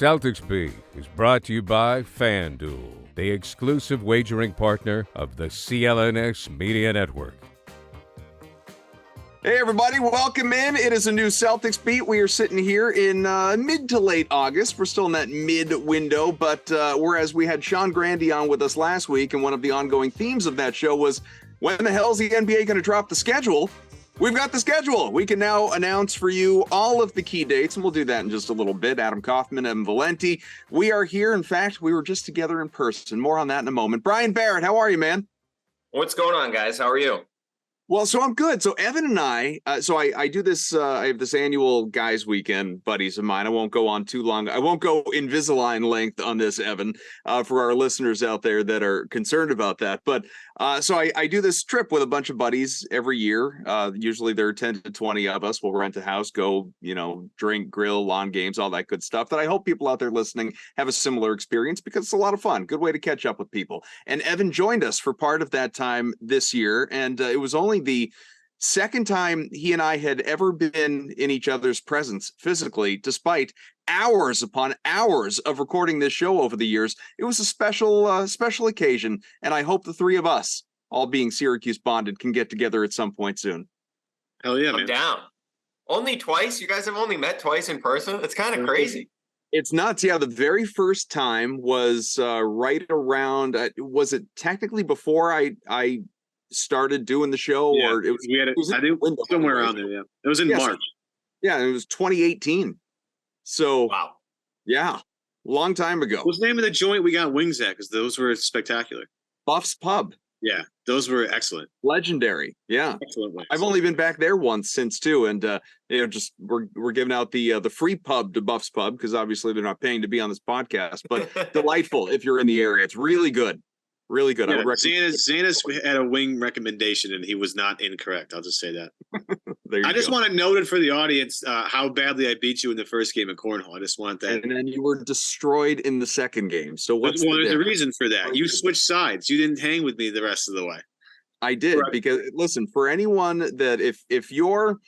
Celtics Beat is brought to you by Fanduel, the exclusive wagering partner of the CLNS Media Network. Hey everybody, welcome in. It is a new Celtics Beat. We are sitting here in mid to late August. We're still in that mid window, but whereas we had Sean Grandy on with us last week, and one of the ongoing themes of that show was, when the hell is the NBA going to drop the schedule? We've got the schedule. We can now announce for you all of the key dates, and we'll do that in just a little bit. Adam Kaufman, Evan Valenti. We are here. In fact, we were just together in person. More on that in a moment. Brian Barrett, how are you, man? What's going on, guys? How are you? Well, so I'm good. So Evan and I do this, I have this annual guys weekend, buddies of mine. I won't go on too long. I won't go Invisalign length on this, Evan, for our listeners out there that are concerned about that. But so I do this trip with a bunch of buddies every year. Usually there are 10 to 20 of us. We'll rent a house, go, drink, grill, lawn games, all that good stuff that I hope people out there listening have a similar experience, because it's a lot of fun. Good way to catch up with people. And Evan joined us for part of that time this year. And it was only the second time he and I had ever been in each other's presence physically, despite hours upon hours of recording this show over the years. It was a special occasion, and I hope the three of us, all being Syracuse bonded, can get together at some point soon. Hell yeah, man. I'm down. Only twice? You guys have only met twice in person? It's kind of crazy. It's nuts. Yeah, the very first time was right around, was it technically before I started doing the show? Yeah, or it was somewhere around there. Yeah, it was in March. Yeah, it was 2018. So wow, yeah, long time ago. What's the name of the joint we got wings at? Because those were spectacular. Buff's Pub. Yeah, those were excellent. Legendary. Yeah, excellent wings. I've only been back there once since too, and just we're giving out the free pub to Buff's Pub, because obviously they're not paying to be on this podcast, but delightful if you're in the area. It's really good. Really good. Yeah, I would Xana's had a wing recommendation, and he was not incorrect. I'll just say that. I just want to note it for the audience how badly I beat you in the first game of cornhole. I just want that. And then you were destroyed in the second game. So there's a reason for that. You switched sides. You didn't hang with me the rest of the way. I did, right. Because listen, for anyone that if you're,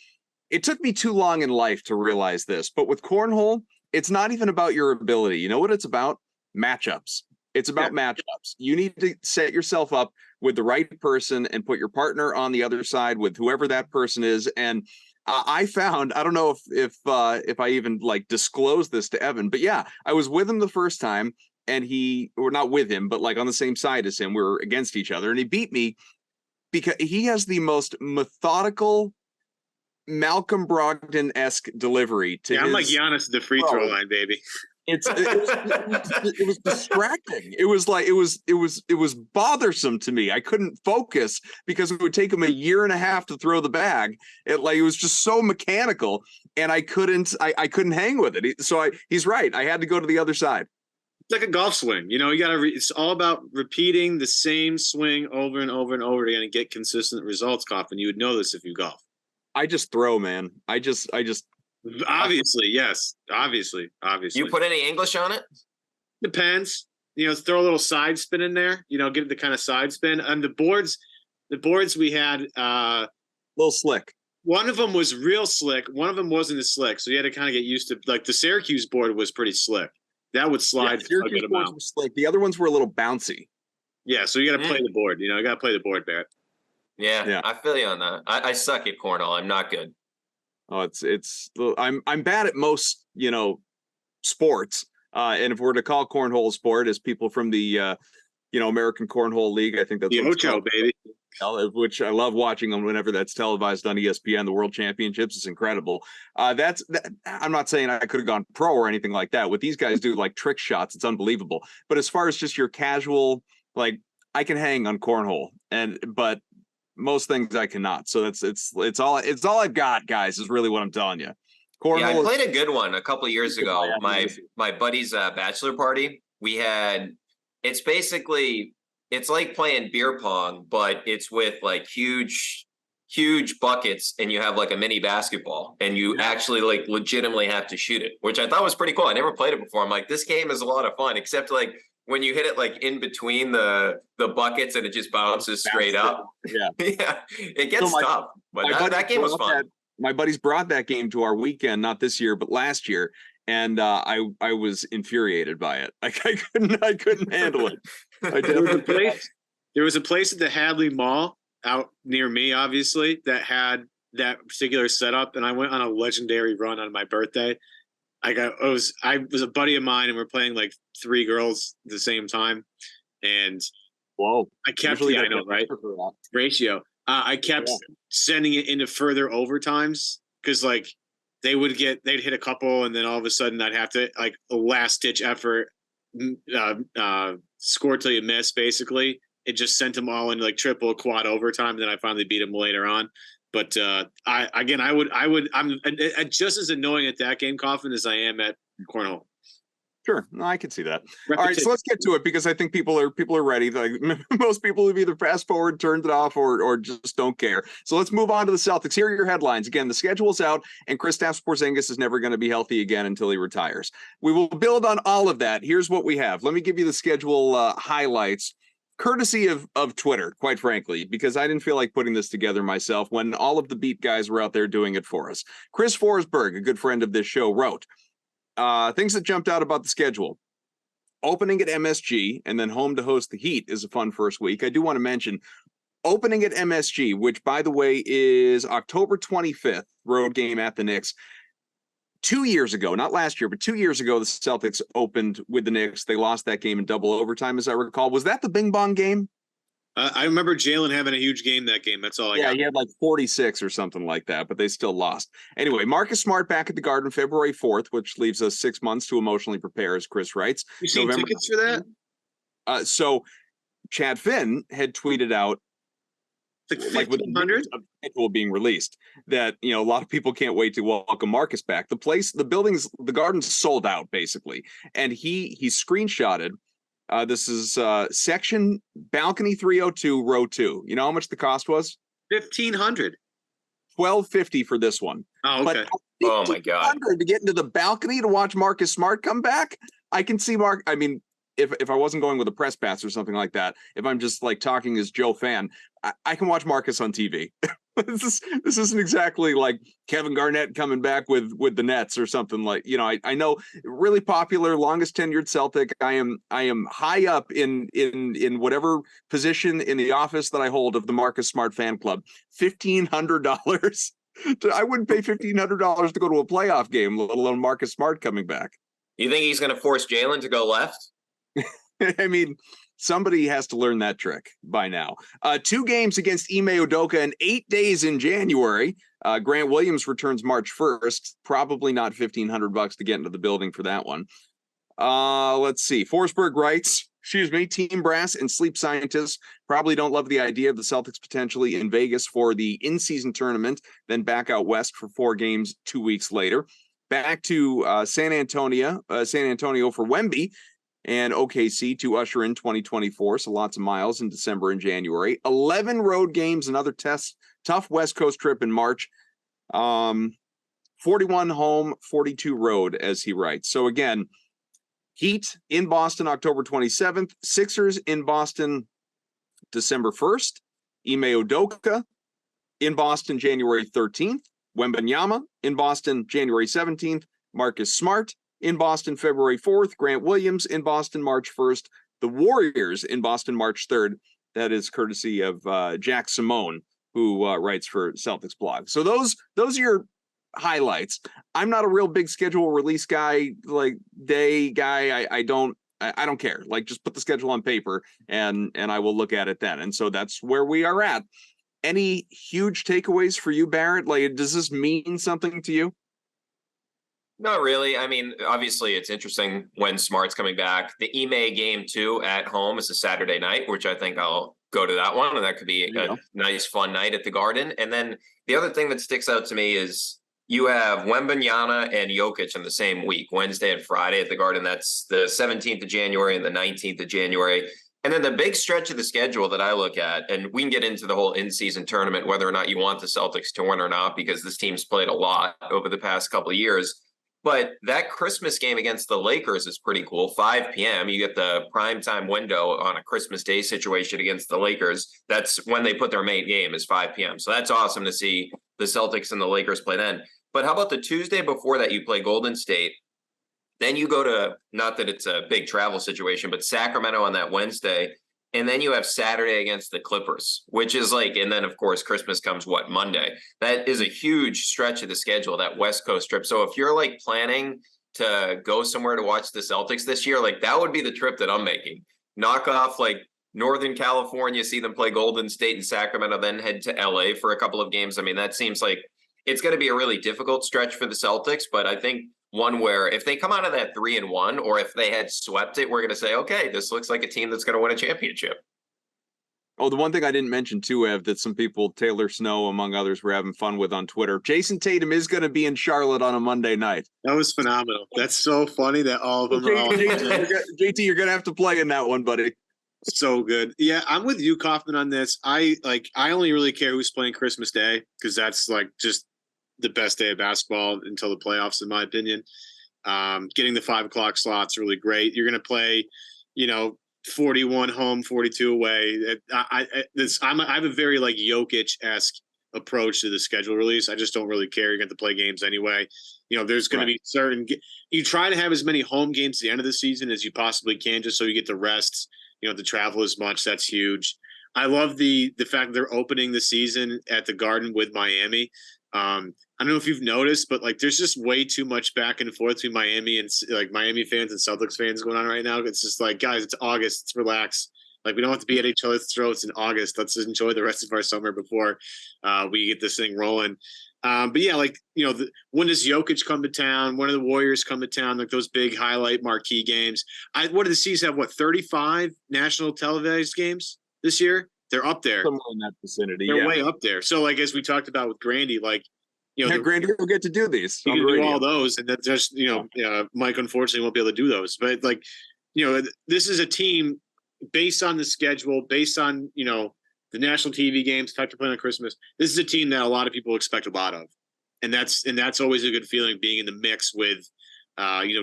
it took me too long in life to realize this, but with cornhole, it's not even about your ability. You know what it's about? Matchups. It's about matchups. You need to set yourself up with the right person and put your partner on the other side with whoever that person is. And I found, I don't know if I even disclosed this to Evan, but yeah, I was with him the first time, and we're not with him, but on the same side as him. We were against each other, and he beat me because he has the most methodical, Malcolm Brogdon-esque delivery to I'm like Giannis at the free throw line, baby. It was distracting. It was bothersome to me. I couldn't focus because it would take him a year and a half to throw the bag. It was just so mechanical, and I couldn't hang with it. So he's right. I had to go to the other side. It's like a golf swing. You gotta. It's all about repeating the same swing over and over and over again and get consistent results, Coffin. You would know this if you golf. I just throw, man. I just. Obviously, yes. Obviously. You put any English on it? Depends. Throw a little side spin in there. Get the kind of side spin. And the boards we had a little slick. One of them was real slick. One of them wasn't as slick. So you had to kind of get used to. The Syracuse board was pretty slick. That would slide a good amount. Were slick. The other ones were a little bouncy. Yeah, so you got to play the board. You got to play the board, Barrett. Yeah, I feel you on that. I suck at cornhole. I'm not good. Oh, I'm bad at most, sports. And if we're to call cornhole a sport, as people from the, American Cornhole League, I think that's the Ocho, baby. Which I love watching them whenever that's televised on ESPN. The World Championships is incredible. I'm not saying I could have gone pro or anything like that. What these guys do, trick shots, it's unbelievable. But as far as just your casual, I can hang on cornhole, but most things I cannot. So it's all I've got, guys, is really what I'm telling you. Cornhole. Yeah, I played a good one a couple of years ago. My buddy's bachelor party. We had. It's like playing beer pong, but it's with huge buckets, and you have a mini basketball, and you actually legitimately have to shoot it, which I thought was pretty cool. I never played it before. I'm like, this game is a lot of fun, except when you hit it in between the buckets and it just bounces straight up. Yeah. Yeah. It gets tough. But that game was fun. My buddies brought that game to our weekend, not this year, but last year. and I was infuriated by it. Like I couldn't handle it. There was a place at the Hadley Mall out near me, obviously, that had that particular setup, and I went on a legendary run on my birthday. I was a buddy of mine, and we're playing like 3 girls at the same time, and whoa, I kept I know, right? Ratio. I kept sending it into further overtimes because like they'd hit a couple, and then all of a sudden I'd have to like a last ditch effort, score till you miss. Basically, it just sent them all into like triple, quad overtime. And then I finally beat them later on. But I'm just as annoying at that game, Coffin, as I am at cornhole. Sure, no, I can see that. All right, so let's get to it because I think people are ready. Like most people have either fast forward, turned it off, or just don't care. So let's move on to the Celtics. Here are your headlines. Again, the schedule's out, and Kristaps Porzingis is never going to be healthy again until he retires. We will build on all of that. Here's what we have. Let me give you the schedule highlights, courtesy of Twitter, quite frankly, because I didn't feel like putting this together myself when all of the beat guys were out there doing it for us. Chris Forsberg, a good friend of this show, wrote, things that jumped out about the schedule. Opening at MSG and then home to host the Heat is a fun first week. I do want to mention opening at MSG, which, by the way, is October 25th, road game at the Knicks. 2 years ago, not last year, but 2 years ago, the Celtics opened with the Knicks. They lost that game in double overtime, as I recall. Was that the Bing Bong game? I remember Jalen having a huge game that game. That's all I got. Yeah, he had like 46 or something like that, but they still lost. Anyway, Marcus Smart back at the Garden February 4th, which leaves us 6 months to emotionally prepare, as Chris writes. You see tickets for that? So Chad Finn had tweeted out, like with the schedule being released, that a lot of people can't wait to welcome Marcus back. The Garden's sold out basically, and he screenshotted. This is section balcony 302, row 2. You know how much the cost was? $1,500. $1,250 for this one. Oh, okay. Oh my God! To get into the balcony to watch Marcus Smart come back, I can see Mark. I mean, if I wasn't going with a press pass or something like that, if I'm just like talking as Joe fan, I can watch Marcus on TV. This isn't exactly like Kevin Garnett coming back with the Nets or something like, I know, really popular, longest tenured Celtic. I am high up in whatever position in the office that I hold of the Marcus Smart fan club. $1,500. I wouldn't pay $1,500 to go to a playoff game, let alone Marcus Smart coming back. You think he's going to force Jalen to go left? I mean, somebody has to learn that trick by now. 2 games against Ime Udoka and 8 days in January. Grant Williams returns March 1st. Probably not $1,500 to get into the building for that one. Let's see. Forsberg writes, team brass and sleep scientists probably don't love the idea of the Celtics potentially in Vegas for the in-season tournament, then back out west for 4 games 2 weeks later. Back to San Antonio for Wemby and OKC to usher in 2024. So lots of miles in December and January. 11 road games, another tough West Coast trip in March. 41 home, 42 road, as he writes. So again, Heat in Boston, October 27th. Sixers in Boston, December 1st. Ime Udoka in Boston, January 13th. Wembanyama in Boston, January 17th. Marcus Smart in Boston, February 4th. Grant Williams in Boston, March 1st. The Warriors in Boston, March 3rd. That is courtesy of Jack Simone, who writes for Celtics blog. So those are your highlights. I'm not a real big schedule release guy, like day guy. I don't care. Like, just put the schedule on paper and I will look at it then. And so that's where we are at. Any huge takeaways for you, Barrett? Like, does this mean something to you? Not really. I mean, obviously it's interesting when Smart's coming back. The Ime game too at home is a Saturday night, which I think I'll go to that one. And that could be a nice, fun night at the Garden. And then the other thing that sticks out to me is you have Wembanyama and Jokic in the same week, Wednesday and Friday at the Garden. That's the 17th of January and the 19th of January. And then the big stretch of the schedule that I look at, and we can get into the whole in-season tournament, whether or not you want the Celtics to win or not, because this team's played a lot over the past couple of years. But that Christmas game against the Lakers is pretty cool. 5 p.m. You get the primetime window on a Christmas Day situation against the Lakers. That's when they put their main game is 5 p.m. So that's awesome to see the Celtics and the Lakers play then. But how about the Tuesday before that you play Golden State? Then you go to, not that it's a big travel situation, but Sacramento on that Wednesday. And then you have Saturday against the Clippers, which is like, and then of course, Christmas comes Monday. That is a huge stretch of the schedule, that West Coast trip. So if you're like planning to go somewhere to watch the Celtics this year, like that would be the trip that I'm making. Knock off like Northern California, see them play Golden State and Sacramento, then head to LA for a couple of games. I mean, that seems like it's going to be a really difficult stretch for the Celtics, but I think one where if they come out of that 3-1, or if they had swept it, we're going to say, okay, this looks like a team that's going to win a championship. Oh, the one thing I didn't mention too, Ev, that some people, Taylor Snow among others, were having fun with on Twitter. Jason Tatum is going to be in Charlotte on a Monday night. That was phenomenal. That's so funny that all of them are all JT, you're going to have to play in that one, buddy. So good. Yeah, I'm with you, Kaufman, on this. I only really care who's playing Christmas Day, because that's like just the best day of basketball until the playoffs, in my opinion. Getting the 5 o'clock slot's really great. You're going to play, 41 home, 42 away. I have a very like Jokic-esque approach to the schedule release. I just don't really care. You're going to play games anyway. There's going to be certain. You try to have as many home games at the end of the season as you possibly can, just so you get the rest. To travel as much. That's huge. I love the fact that they're opening the season at the Garden with Miami. I don't know if you've noticed, but like there's just way too much back and forth between Miami and like Miami fans and Celtics fans going on right now. It's just like, guys, it's August. Let's relax. Like, we don't have to be at each other's throats in August. Let's enjoy the rest of our summer before we get this thing rolling. But yeah, like, when does Jokic come to town? When do the Warriors come to town? Like those big highlight marquee games. What do the C's have? 35 national televised games this year? They're up there. Somewhere in that vicinity. They're way up there. So like, as we talked about with Grandy, like, Grandy will get to do these. You can do all those, and that's just, Mike unfortunately won't be able to do those. But like, this is a team based on the schedule, based on, the national TV games, fact playing on Christmas. This is a team that a lot of people expect a lot of. And that's always a good feeling, being in the mix with,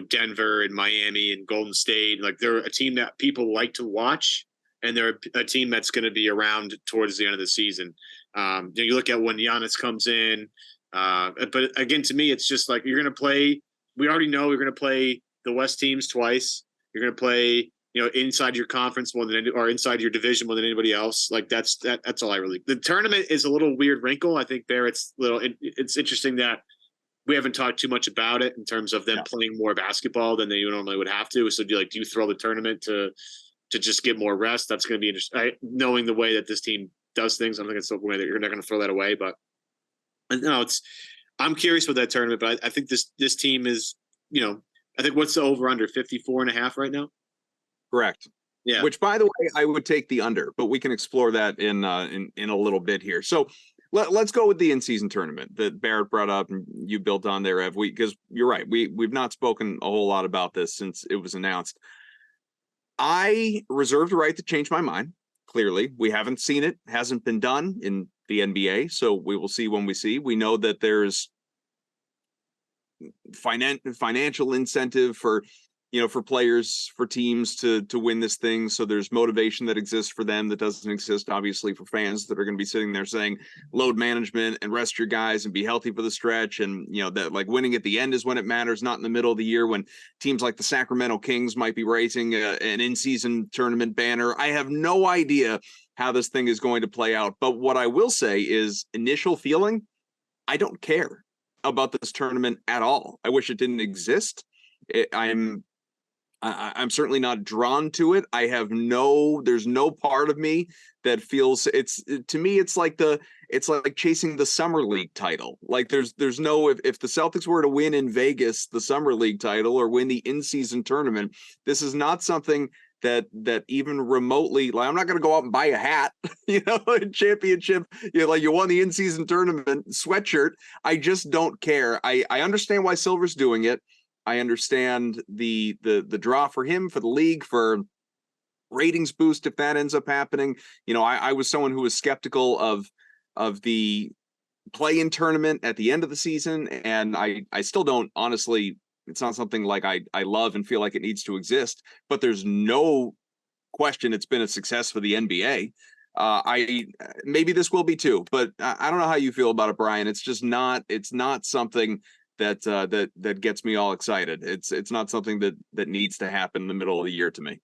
Denver and Miami and Golden State. Like, they're a team that people like to watch, and they're a team that's going to be around towards the end of the season. You look at when Giannis comes in, but again, to me, it's just like, you're going to play. We already know you're going to play the West teams twice. You're going to play, inside your conference more than or inside your division more than anybody else. Like that's all I really. The tournament is a little weird wrinkle. I think Barrett's it's interesting that we haven't talked too much about it in terms of them playing more basketball than they normally would have to. So do you throw the tournament to just get more rest? That's going to be interesting. Knowing the way that this team does things, I don't think it's the way that you're not going to throw that away. But no, I'm curious with that tournament. But I think this team is, I think what's the over under 54.5 right now? Correct. Yeah. Which, by the way, I would take the under, but we can explore that in a little bit here. So let's go with the in-season tournament that Barrett brought up and you built on there, Ev. Because you're right, we've not spoken a whole lot about this since it was announced. I reserve the right to change my mind. Clearly, we haven't seen it; hasn't been done in the NBA, so we will see when we see. We know that there's financial incentive for players, for teams to win this thing. So there's motivation that exists for them that doesn't exist, obviously, for fans that are going to be sitting there saying load management and rest your guys and be healthy for the stretch. And, that like winning at the end is when it matters, not in the middle of the year when teams like the Sacramento Kings might be raising an in-season tournament banner. I have no idea how this thing is going to play out. But what I will say is initial feeling, I don't care about this tournament at all. I wish it didn't exist. I'm certainly not drawn to it. There's no part of me that feels to me, it's like chasing the summer league title. Like there's no, if the Celtics were to win in Vegas, the summer league title, or win the in-season tournament, this is not something that even remotely, like, I'm not going to go out and buy a hat, a championship, like you won the in-season tournament sweatshirt. I just don't care. I understand why Silver's doing it. I understand the draw for him, for the league, for ratings boost if that ends up happening. I was someone who was skeptical of the play-in tournament at the end of the season, and I still don't, honestly. It's not something like I love and feel like it needs to exist, but there's no question it's been a success for the NBA. Maybe this will be too, but I don't know how you feel about it, Brian. It's just not something that gets me all excited. It's not something that needs to happen in the middle of the year to me.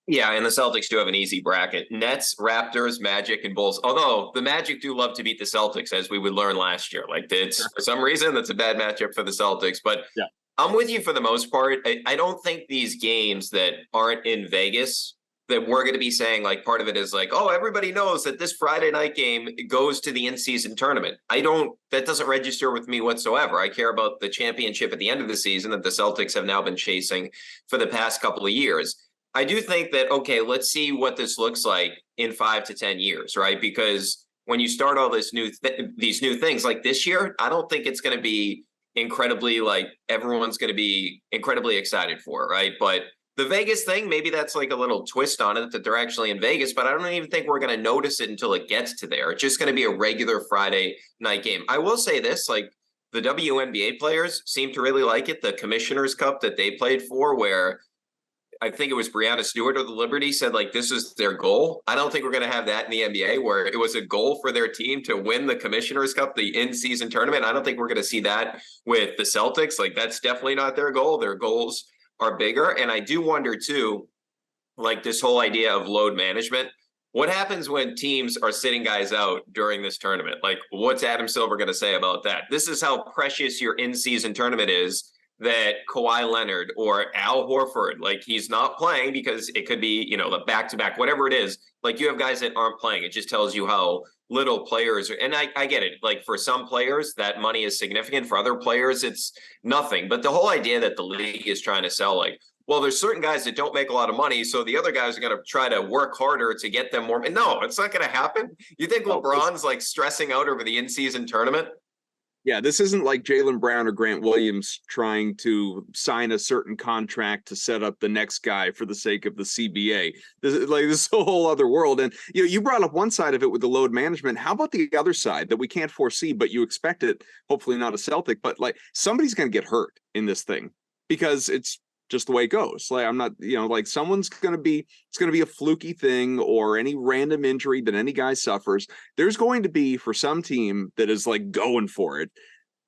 Yeah, and the Celtics do have an easy bracket. Nets, Raptors, Magic, and Bulls. Although the Magic do love to beat the Celtics, as we would learn last year. Like, it's for some reason that's a bad matchup for the Celtics. But yeah, I'm with you for the most part. I don't think these games that aren't in Vegas, that we're going to be saying, like, part of it is like, oh, everybody knows that this Friday night game goes to the in-season tournament. That doesn't register with me whatsoever. I care about the championship at the end of the season that the Celtics have now been chasing for the past couple of years. I do think that, okay, let's see what this looks like in 5 to 10 years, right? Because when you start all these new things like this year, I don't think it's going to be incredibly, like, everyone's going to be incredibly excited for it, right? But the Vegas thing, maybe that's like a little twist on it that they're actually in Vegas, but I don't even think we're going to notice it until it gets to there. It's just going to be a regular Friday night game. I will say this, like, the WNBA players seem to really like it. The Commissioner's Cup that they played for, where I think it was Breanna Stewart of the Liberty said, like, this is their goal. I don't think we're going to have that in the NBA, where it was a goal for their team to win the Commissioner's Cup, the in-season tournament. I don't think we're going to see that with the Celtics. Like, that's definitely not their goal. Their goals are bigger. And I do wonder too, like, this whole idea of load management. What happens when teams are sitting guys out during this tournament? Like, what's Adam Silver going to say about that? This is how precious your in-season tournament is, that Kawhi Leonard or Al Horford, like, he's not playing because it could be, you know, the back-to-back, whatever it is. Like, you have guys that aren't playing. It just tells you how little players are. And I get it. Like, for some players, that money is significant. For other players, it's nothing. But the whole idea that the league is trying to sell, like, well, there's certain guys that don't make a lot of money, so the other guys are going to try to work harder to get them more. No, it's not going to happen. You think LeBron's, like, stressing out over the in-season tournament? Yeah, this isn't like Jaylen Brown or Grant Williams trying to sign a certain contract to set up the next guy for the sake of the CBA. This is a whole other world. And you brought up one side of it with the load management. How about the other side that we can't foresee, but you expect it? Hopefully not a Celtic, but, like, somebody's going to get hurt in this thing because it's just the way it goes. Like, I'm not, like, it's going to be a fluky thing or any random injury that any guy suffers. There's going to be, for some team that is, like, going for it,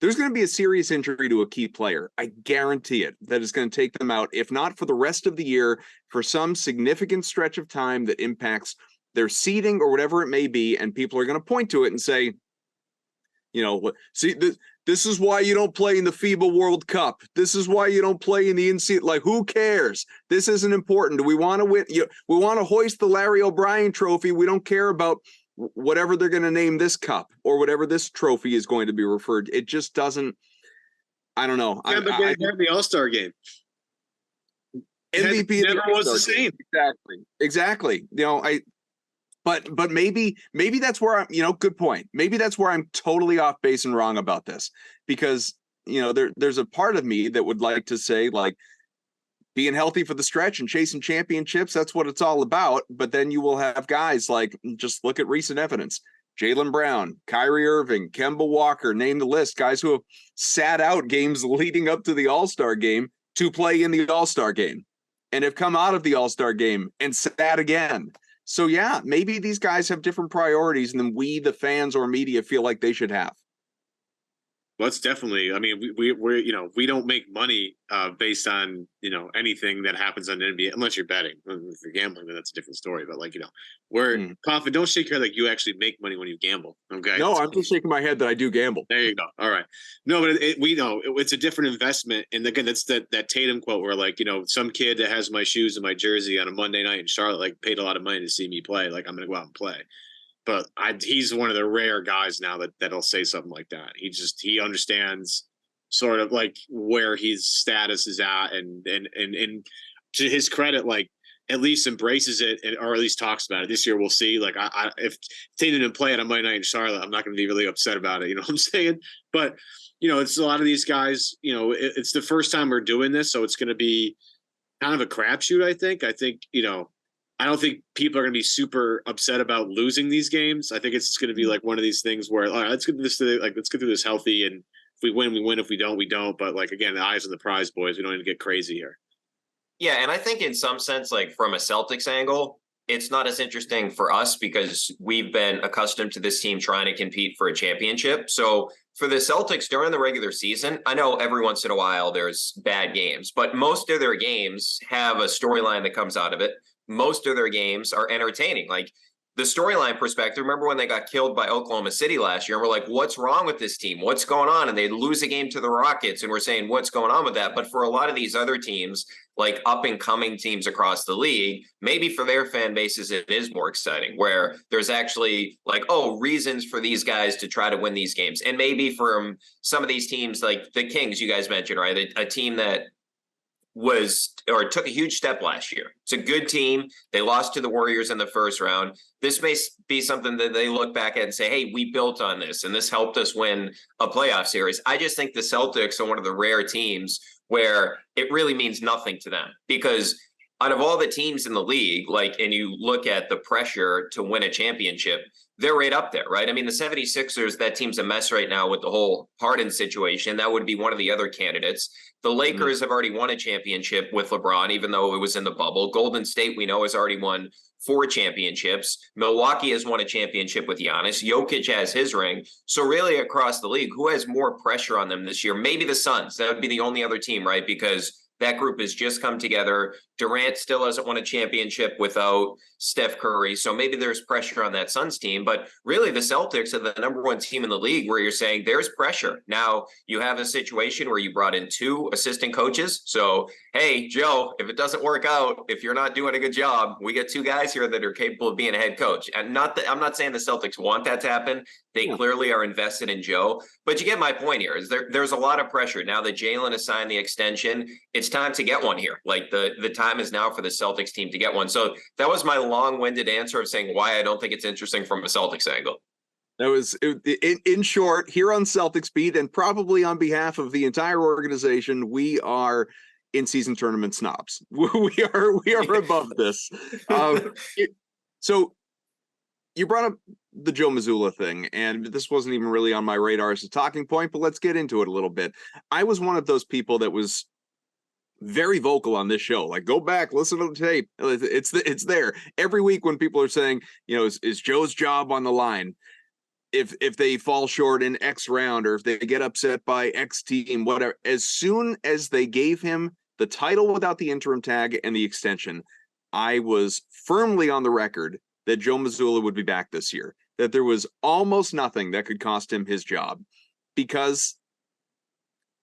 there's going to be a serious injury to a key player. I guarantee it. That is going to take them out, if not for the rest of the year, for some significant stretch of time that impacts their seeding or whatever it may be. And people are going to point to it and say, see, this is why you don't play in the FIBA World Cup. This is why you don't play in the NCAA. Like, who cares? This isn't important. Do we want to win? We want to hoist the Larry O'Brien trophy. We don't care about whatever they're going to name this cup or whatever this trophy is going to be referred. It just doesn't. I don't know. Yeah, but they have the All-Star game. MVP never was the same. Exactly. But maybe that's where I'm, good point. Maybe that's where I'm totally off base and wrong about this, because, there's a part of me that would like to say, like, being healthy for the stretch and chasing championships, that's what it's all about. But then you will have guys like, just look at recent evidence, Jaylen Brown, Kyrie Irving, Kemba Walker, name the list, guys who have sat out games leading up to the All-Star game to play in the All-Star game and have come out of the All-Star game and sat again. So, yeah, maybe these guys have different priorities than we, the fans or media, feel like they should have. Well, it's definitely. I mean, we don't make money based on anything that happens on the NBA, unless you're betting. If you're gambling, then that's a different story. But, like, we're confident. Don't shake your head like you actually make money when you gamble. Okay. No, I'm just shaking my head that I do gamble. There you go. All right. No, but we know it's a different investment. And again, that's that Tatum quote where, like, some kid that has my shoes and my jersey on a Monday night in Charlotte, like, paid a lot of money to see me play. Like, I'm going to go out and play. But he's one of the rare guys now that'll say something like that. He understands sort of, like, where his status is at, and to his credit, like, at least embraces it, or at least talks about it. This year we'll see. Like, if Tatum didn't play on a Monday night in Charlotte, I'm not going to be really upset about it. You know what I'm saying? But it's a lot of these guys. It's the first time we're doing this, so it's going to be kind of a crapshoot. I think. I don't think people are going to be super upset about losing these games. I think it's just going to be like one of these things where, all right, let's get through this healthy, and if we win, we win. If we don't, we don't. But, like, again, the eyes on the prize, boys. We don't need to get crazy here. Yeah, and I think in some sense, like, from a Celtics angle, it's not as interesting for us because we've been accustomed to this team trying to compete for a championship. So for the Celtics during the regular season, I know every once in a while there's bad games, but most of their games have a storyline that comes out of it. Most of their games are entertaining. Like the storyline perspective, remember when they got killed by Oklahoma City last year? And we're like, what's wrong with this team? What's going on? And they lose a game to the Rockets, and we're saying, what's going on with that? But for a lot of these other teams, like up and coming teams across the league, maybe for their fan bases, it is more exciting, where there's actually like, oh, reasons for these guys to try to win these games. And maybe from some of these teams, like the Kings, you guys mentioned, right? A team that took a huge step last year. It's a good team. They lost to the Warriors in the first round. This may be something that they look back at and say, hey, we built on this, and this helped us win a playoff series. I just think the Celtics are one of the rare teams where it really means nothing to them, because out of all the teams in the league, like, and you look at the pressure to win a championship, they're right up there, right? I mean, the 76ers, that team's a mess right now with the whole Harden situation. That would be one of the other candidates. The Lakers have already won a championship with LeBron, even though it was in the bubble. Golden State, we know, has already won 4 championships. Milwaukee has won a championship with Giannis. Jokic has his ring. So really across the league, who has more pressure on them this year? Maybe the Suns. That would be the only other team, right? Because that group has just come together. Durant still hasn't won a championship without Steph Curry. So maybe there's pressure on that Suns team. But really, the Celtics are the number 1 team in the league where you're saying there's pressure. Now, you have a situation where you brought in 2 assistant coaches. So, hey, Joe, if it doesn't work out, if you're not doing a good job, we get 2 guys here that are capable of being a head coach. And I'm not saying the Celtics want that to happen. They clearly are invested in Joe. But you get my point here. Is there's a lot of pressure. Now that Jalen has signed the extension, it's time to get one here. Like the time is now for the Celtics team to get one. So that was my long-winded answer of saying why I don't think it's interesting from a Celtics angle. That was, in short, here on Celtics Beat, and probably on behalf of the entire organization, we are in-season tournament snobs. We are above this. So you brought up the Joe Mazzulla thing, and this wasn't even really on my radar as a talking point, but let's get into it a little bit. I was one of those people that was very vocal on this show. Like, go back, listen to the tape. It's there every week when people are saying, you know, is Joe's job on the line if they fall short in X round, or if they get upset by X team, whatever. As soon as they gave him the title without the interim tag and the extension, I was firmly on the record that Joe Mazzulla would be back this year, that there was almost nothing that could cost him his job, because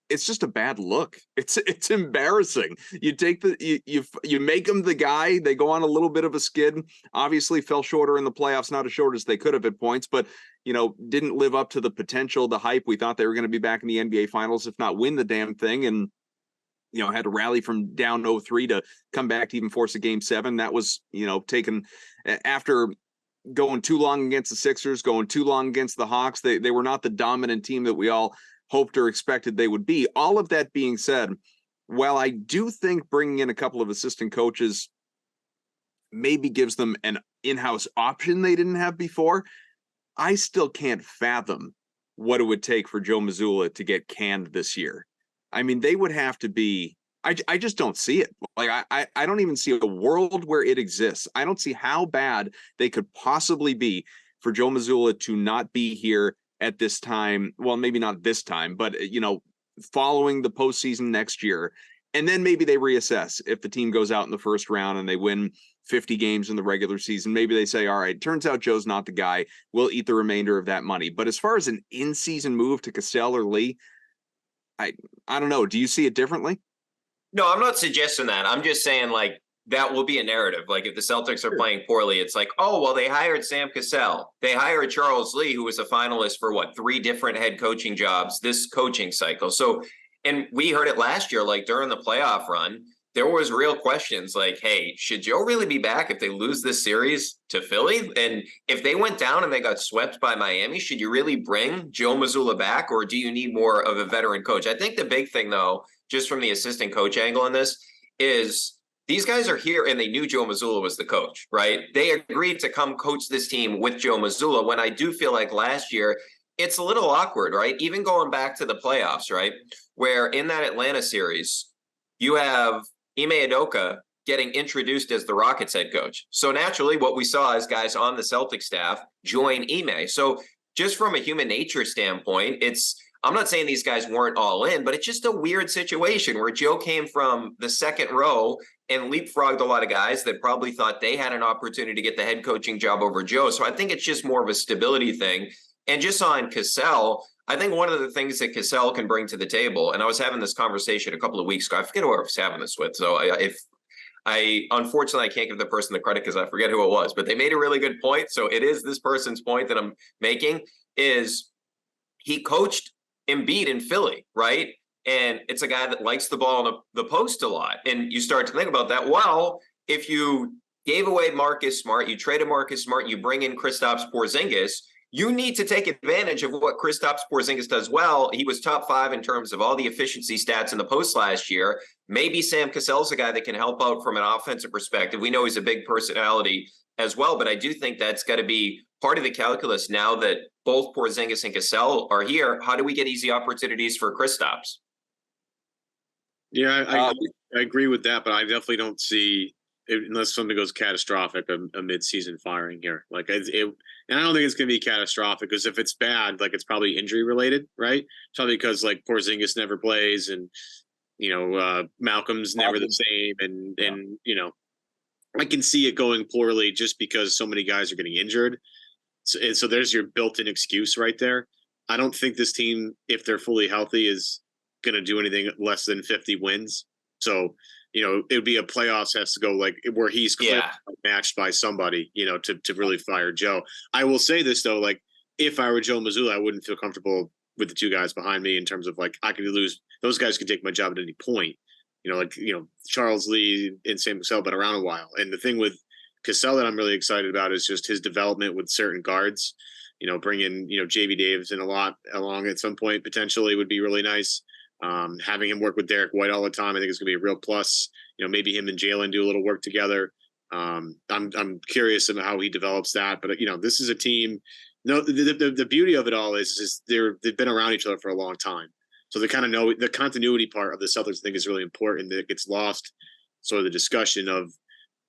it's just a bad look. It's embarrassing. You take you make them the guy. They go on a little bit of a skid. Obviously, fell shorter in the playoffs, not as short as they could have at points, but you know, didn't live up to the potential, the hype. We thought they were going to be back in the NBA Finals, if not win the damn thing, and you know, had to rally from down 0-3 to come back to even force a Game 7. That was, you know, taken after going too long against the Sixers, going too long against the Hawks. They were not the dominant team that we all hoped or expected they would be. All of that being said, while I do think bringing in a couple of assistant coaches maybe gives them an in-house option they didn't have before, I still can't fathom what it would take for Joe Mazzulla to get canned this year. I mean, they would have to be, I just don't see it. Like, I don't even see a world where it exists. I don't see how bad they could possibly be for Joe Mazzulla to not be here at this time. Well, maybe not this time, but, you know, following the postseason next year. And then maybe they reassess if the team goes out in the first round and they win 50 games in the regular season. Maybe they say, all right, turns out Joe's not the guy. We'll eat the remainder of that money. But as far as an in-season move to Cassell or Lee, I don't know. Do you see it differently? No, I'm not suggesting that. I'm just saying, like, that will be a narrative. Like, if the Celtics are playing poorly, it's like, oh, well, they hired Sam Cassell. They hired Charles Lee, who was a finalist for 3 different head coaching jobs this coaching cycle. So, and we heard it last year, like during the playoff run, there was real questions like, hey, should Joe really be back if they lose this series to Philly? And if they went down and they got swept by Miami, should you really bring Joe Mazzulla back, or do you need more of a veteran coach? I think the big thing, though, just from the assistant coach angle in this, is these guys are here and they knew Joe Mazzulla was the coach, right? They agreed to come coach this team with Joe Mazzulla, when I do feel like last year, it's a little awkward, right? Even going back to the playoffs, right? Where in that Atlanta series, you have Ime Udoka getting introduced as the Rockets head coach. So naturally, what we saw is guys on the Celtics staff join Ime. So just from a human nature standpoint, I'm not saying these guys weren't all in, but it's just a weird situation where Joe came from the second row and leapfrogged a lot of guys that probably thought they had an opportunity to get the head coaching job over Joe. So I think it's just more of a stability thing. And just on Cassell, I think one of the things that Cassell can bring to the table, and I was having this conversation a couple of weeks ago, I forget who I was having this with. So unfortunately, I can't give the person the credit because I forget who it was, but they made a really good point. So it is this person's point that I'm making is he coached Embiid in Philly, right? And it's a guy that likes the ball on the post a lot. And you start to think about that. Well, if you gave away Marcus Smart, you traded Marcus Smart, you bring in Kristaps Porzingis, you need to take advantage of what Kristaps Porzingis does well. He was top 5 in terms of all the efficiency stats in the post last year. Maybe Sam Cassell's a guy that can help out from an offensive perspective. We know he's a big personality as well, but I do think that's got to be part of the calculus now that both Porzingis and Cassell are here. How do we get easy opportunities for Kristaps? Yeah, I agree with that, but I definitely don't see, unless something goes catastrophic, a mid-season firing here. And I don't think it's going to be catastrophic because if it's bad, like it's probably injury related, right? It's probably because like Porzingis never plays and Malcolm's never the same, and I can see it going poorly just because so many guys are getting injured. So there's your built-in excuse right there. I don't think this team, if they're fully healthy, is going to do anything less than 50 wins. So, it would be a playoffs has to go like where he's matched by somebody, to really fire Joe. I will say this though, like if I were Joe Mazzulla, I wouldn't feel comfortable with the two guys behind me in terms of like, I could lose. Those guys could take my job at any point. Charles Lee and Sam Cassell been around a while. And the thing with Cassell that I'm really excited about is just his development with certain guards. Bringing JV Davis in a lot along at some point potentially would be really nice. Having him work with Derek White all the time, I think it's gonna be a real plus. Maybe him and Jalen do a little work together. I'm curious about how he develops that. But this is a team. No, the beauty of it all is they've been around each other for a long time. So they kind of know the continuity part of the Celtics. I think is really important. That gets lost. Sort of the discussion of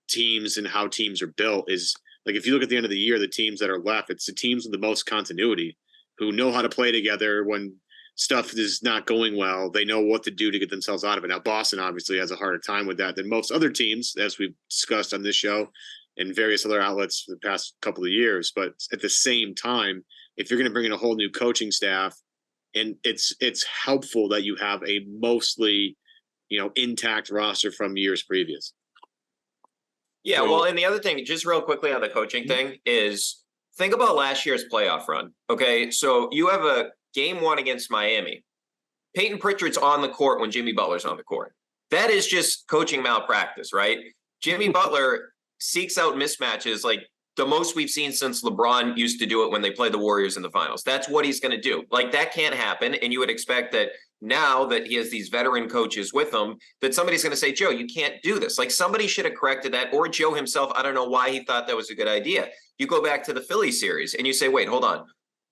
teams and how teams are built is like if you look at the end of the year, the teams that are left, it's the teams with the most continuity who know how to play together when stuff is not going well. They know what to do to get themselves out of it. Now, Boston obviously has a harder time with that than most other teams, as we've discussed on this show and various other outlets for the past couple of years. But at the same time, if you're going to bring in a whole new coaching staff, and it's helpful that you have a mostly, intact roster from years previous. Yeah, well, and the other thing, just real quickly on the coaching thing is think about last year's playoff run. Okay, so you have a game 1 against Miami. Peyton Pritchard's on the court when Jimmy Butler's on the court. That is just coaching malpractice, right? Jimmy Butler seeks out mismatches like the most we've seen since LeBron used to do it when they played the Warriors in the finals. That's what he's going to do. Like that can't happen. And you would expect that now that he has these veteran coaches with him, that somebody's going to say, Joe, you can't do this. Like somebody should have corrected that, or Joe himself. I don't know why he thought that was a good idea. You go back to the Philly series and you say, wait, hold on.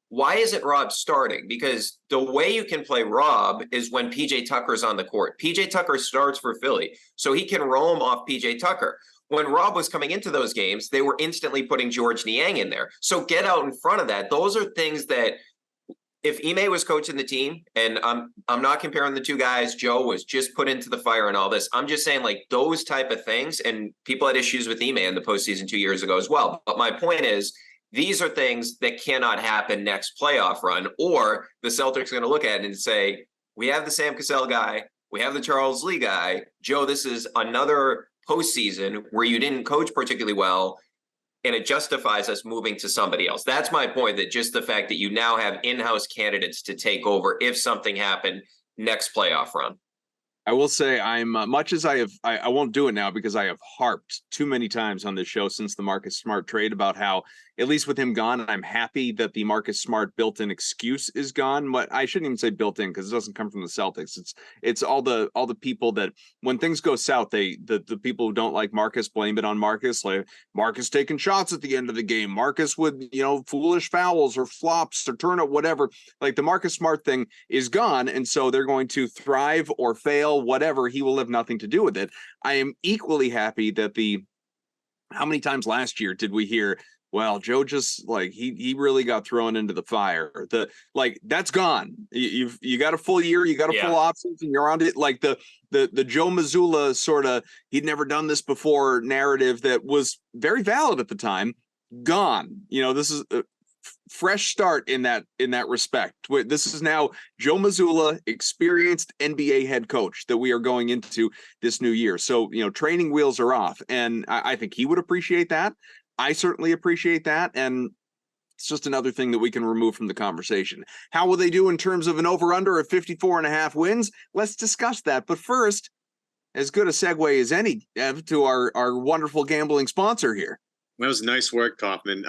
Why isn't Rob starting? Because the way you can play Rob is when PJ Tucker's on the court. PJ Tucker starts for Philly, so he can roam off PJ Tucker. When Rob was coming into those games, they were instantly putting George Niang in there. So get out in front of that. Those are things that if Ime was coaching the team, and I'm not comparing the two guys, Joe was just put into the fire and all this. I'm just saying like those type of things, and people had issues with Ime in the postseason 2 years ago as well. But my point is, these are things that cannot happen next playoff run, or the Celtics are going to look at it and say, we have the Sam Cassell guy, we have the Charles Lee guy. Joe, this is another postseason where you didn't coach particularly well, and it justifies us moving to somebody else. That's my point, that just the fact that you now have in-house candidates to take over if something happened next playoff run. I will say I'm much as I won't do it now because I have harped too many times on this show since the Marcus Smart trade about how, at least with him gone, I'm happy that the Marcus Smart built-in excuse is gone. But I shouldn't even say built-in because it doesn't come from the Celtics. It's all the people that when things go south, the people who don't like Marcus blame it on Marcus. Like Marcus taking shots at the end of the game. Marcus would, foolish fouls or flops or turn it, whatever. Like the Marcus Smart thing is gone. And so they're going to thrive or fail, whatever. He will have nothing to do with it. I am equally happy that how many times last year did we hear Well, Joe just like he really got thrown into the fire. That's gone. You got a full year, you got a full offseason, you're on it. Like the Joe Mazzulla sort of he'd never done this before narrative that was very valid at the time. Gone. This is a fresh start in that respect. This is now Joe Mazzulla, experienced NBA head coach that we are going into this new year. So training wheels are off, and I think he would appreciate that. I certainly appreciate that, and it's just another thing that we can remove from the conversation. How will they do in terms of an over-under of 54.5 wins? Let's discuss that. But first, as good a segue as any, Ev, to our wonderful gambling sponsor here. That was nice work, Kaufman.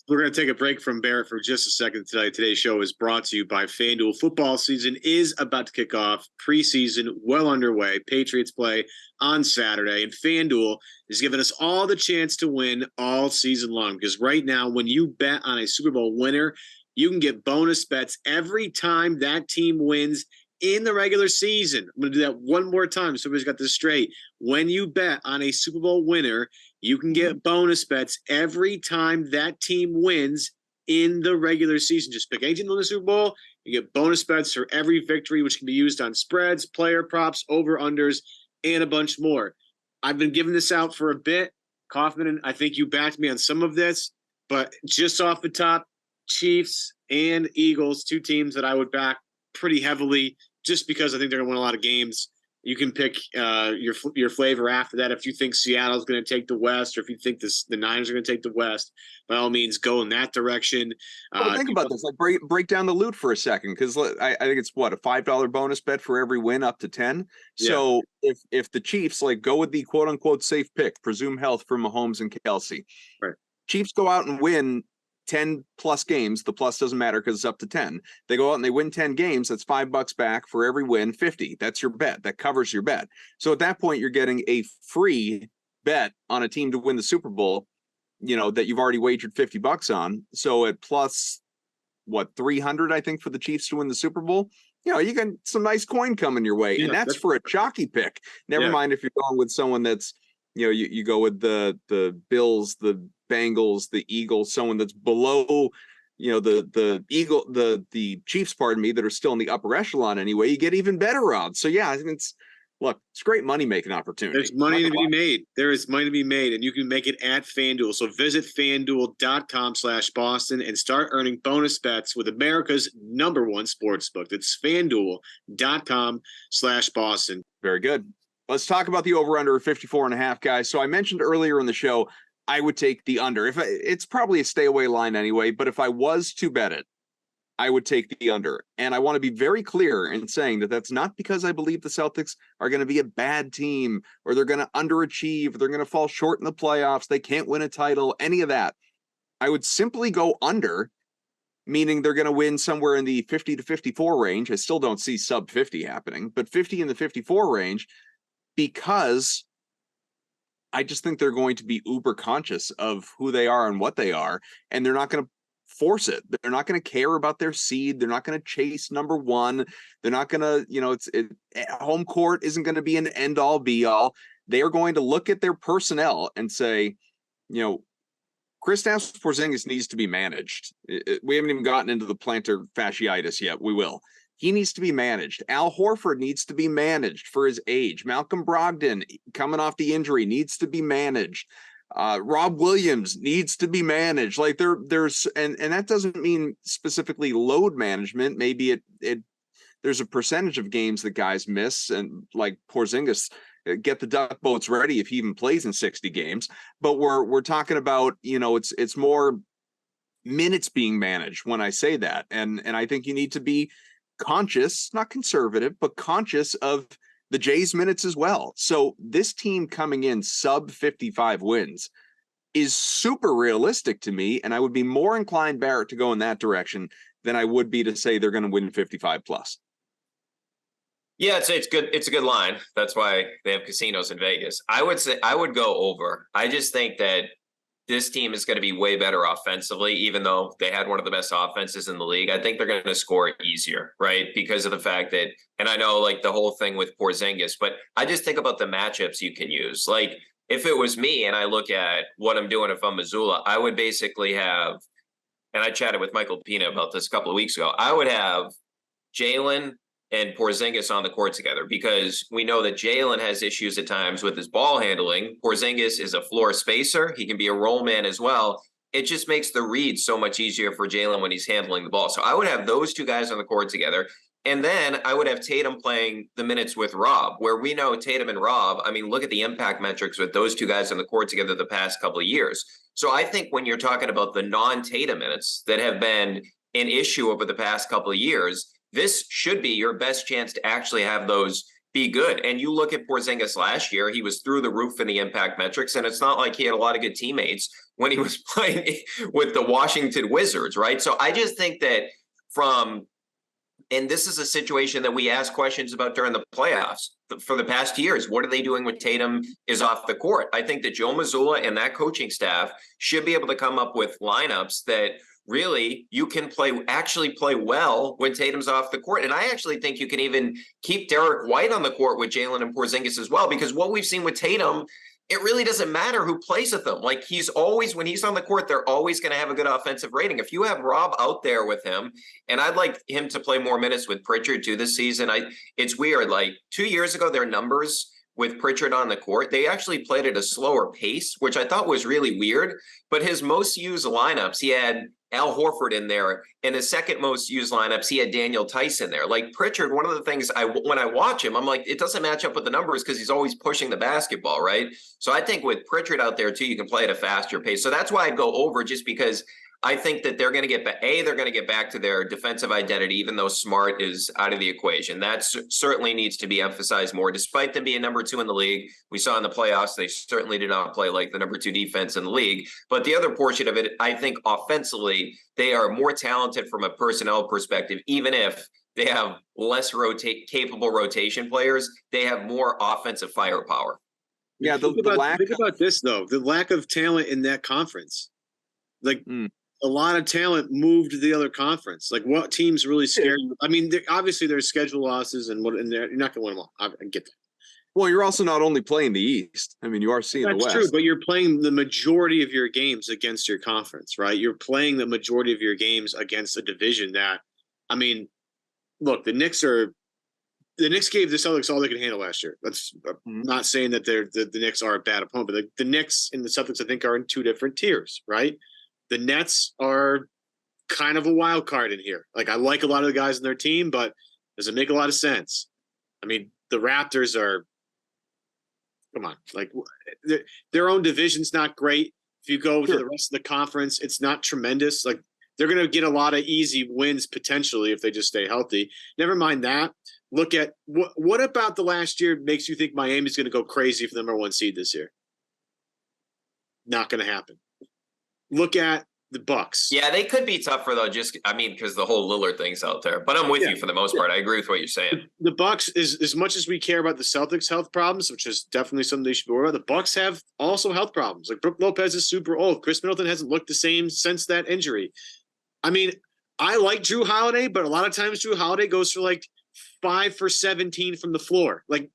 We're going to take a break from Barrett for just a second today. Today's show is brought to you by Fanduel. Football season is about to kick off. Preseason well underway. Patriots play on Saturday, and Fanduel is giving us all the chance to win all season long. Because right now, when you bet on a Super Bowl winner, you can get bonus bets every time that team wins in the regular season. I'm going to do that one more time so everybody's got this straight. When you bet on a Super Bowl winner, you can get bonus bets every time that team wins in the regular season. Just pick any team to win the Super Bowl. You get bonus bets for every victory, which can be used on spreads, player props, over-unders, and a bunch more. I've been giving this out for a bit. Kaufman, I think you backed me on some of this, but just off the top, Chiefs and Eagles, two teams that I would back pretty heavily just because I think they're going to win a lot of games. You can pick your flavor after that. If you think Seattle's going to take the West, or if you think the Niners are going to take the West, by all means, go in that direction. Well, think about this. Like break down the loot for a second, because I think it's what, a $5 bonus bet for every win up to 10. Yeah. So if the Chiefs go with the quote unquote safe pick, presume health for Mahomes and Kelsey, right? Chiefs go out and win 10 plus games. The plus doesn't matter because it's up to 10. They go out and they win 10 games. That's $5 back for every win, 50. That's your bet. That covers your bet. So at that point, you're getting a free bet on a team to win the Super Bowl, that you've already wagered $50 on. So at plus 300, I think, for the Chiefs to win the Super Bowl, you got some nice coin coming your way. Yeah, and that's for a chalky pick. Never mind if you're going with someone that's, you go with the Bills, the Bengals, the Eagles, someone that's below, the Chiefs, that are still in the upper echelon anyway, you get even better odds. So yeah, I think it's great money making opportunity. There's money to be made. There is money to be made, and you can make it at FanDuel. So visit FanDuel.com/Boston and start earning bonus bets with America's #1 sportsbook. That's FanDuel.com/Boston. Very good. Let's talk about the over-under of 54.5, guys. So I mentioned earlier in the show, I would take the under. It's probably a stay away line anyway, but if I was to bet it, I would take the under. And I want to be very clear in saying that that's not because I believe the Celtics are going to be a bad team, or they're going to underachieve, or they're going to fall short in the playoffs, they can't win a title, any of that. I would simply go under, meaning they're going to win somewhere in the 50 to 54 range. I still don't see sub 50 happening, but 50 in the 54 range, because I just think they're going to be uber conscious of who they are and what they are, and they're not going to force it. They're not going to care about their seed. They're not going to chase number one. They're not going to, home court isn't going to be an end all be all. They are going to look at their personnel and say, Kristaps Porzingis needs to be managed. We haven't even gotten into the plantar fasciitis yet. We will. He needs to be managed. Al Horford needs to be managed for his age. Malcolm Brogdon, coming off the injury, needs to be managed. Rob Williams needs to be managed. There's that doesn't mean specifically load management. Maybe there's a percentage of games that guys miss, and like Porzingis, get the duck boats ready if he even plays in 60 games. But we're talking about, it's more minutes being managed when I say that. And I think you need to be conscious, not conservative, but conscious of the Jays minutes as well. So this team coming in sub 55 wins is super realistic to me. And I would be more inclined, Barrett, to go in that direction than I would be to say they're going to win 55 plus. Yeah, it's good. It's a good line. That's why they have casinos in Vegas. I would say I would go over. I just think that this team is going to be way better offensively, even though they had one of the best offenses in the league. I think they're going to score easier, right? Because of the fact that, and I know the whole thing with Porzingis, but I just think about the matchups you can use. if it was me and I look at what I'm doing if I'm Missoula, I would basically have, and I chatted with Michael Pina about this a couple of weeks ago, I would have Jalen and Porzingis on the court together, because we know that Jalen has issues at times with his ball handling. Porzingis is a floor spacer. He can be a roll man as well. It just makes the read so much easier for Jalen when he's handling the ball. So I would have those two guys on the court together. And then I would have Tatum playing the minutes with Rob, where we know Tatum and Rob, I mean, look at the impact metrics with those two guys on the court together the past couple of years. So I think when you're talking about the non-Tatum minutes that have been an issue over the past couple of years, this should be your best chance to actually have those be good. And you look at Porzingis last year, he was through the roof in the impact metrics, and it's not like he had a lot of good teammates when he was playing with the Washington Wizards, right? So I just think that and this is a situation that we ask questions about during the playoffs for the past years. What are they doing when Tatum is off the court? I think that Joe Mazzulla and that coaching staff should be able to come up with lineups that really you can actually play well when Tatum's off the court. And I actually think you can even keep Derek White on the court with Jalen and Porzingis as well, because what we've seen with Tatum, it really doesn't matter who plays with them. Like, he's always, when he's on the court, they're always going to have a good offensive rating. If you have Rob out there with him, and I'd like him to play more minutes with Pritchard too this season. It's weird. Like 2 years ago, their numbers with Pritchard on the court, they actually played at a slower pace, which I thought was really weird. But his most used lineups, he had Al Horford in there. In his second most used lineups, he had Daniel Tice in there. Like Pritchard, one of the things when I watch him, I'm like, it doesn't match up with the numbers because he's always pushing the basketball, right? So I think with Pritchard out there too, you can play at a faster pace. So that's why I'd go over, just because I think that they're going to get back. They're going to get back to their defensive identity, even though Smart is out of the equation. That certainly needs to be emphasized more. Despite them being number 2 in the league, we saw in the playoffs, they certainly did not play like the number 2 defense in the league. But the other portion of it, I think offensively, they are more talented from a personnel perspective, even if they have less capable rotation players. They have more offensive firepower. Yeah, think about this though: the lack of talent in that conference, like. A lot of talent moved to the other conference. Like, what teams really scared you? I mean, obviously there's schedule losses and you're not going to win them all. I get that. Well, you're also not only playing the East. I mean, you are seeing the West. That's true, but you're playing the majority of your games against your conference, right? You're playing the majority of your games against a division that, I mean, look, the Knicks gave the Celtics all they could handle last year. That's not saying that the Knicks are a bad opponent, but the Knicks and the Celtics, I think, are in 2 different tiers, right? The Nets are kind of a wild card in here. Like, I like a lot of the guys in their team, but does it make a lot of sense? I mean, the Raptors are, come on, like their own division's not great. If you go to the rest of the conference, it's not tremendous. Like, they're going to get a lot of easy wins potentially if they just stay healthy. Never mind that. Look at what about the last year makes you think Miami's going to go crazy for the number 1 seed this year? Not going to happen. Look at the Bucks. Yeah, they could be tougher though. Because the whole Lillard thing's out there. But I'm with you for the most part. I agree with what you're saying. The Bucks, as much as we care about the Celtics' health problems, which is definitely something they should be worried about, the Bucks have also health problems. Like, Brook Lopez is super old. Chris Middleton hasn't looked the same since that injury. I mean, I like Drew Holiday, but a lot of times Drew Holiday goes for like 5 for 17 from the floor. Like,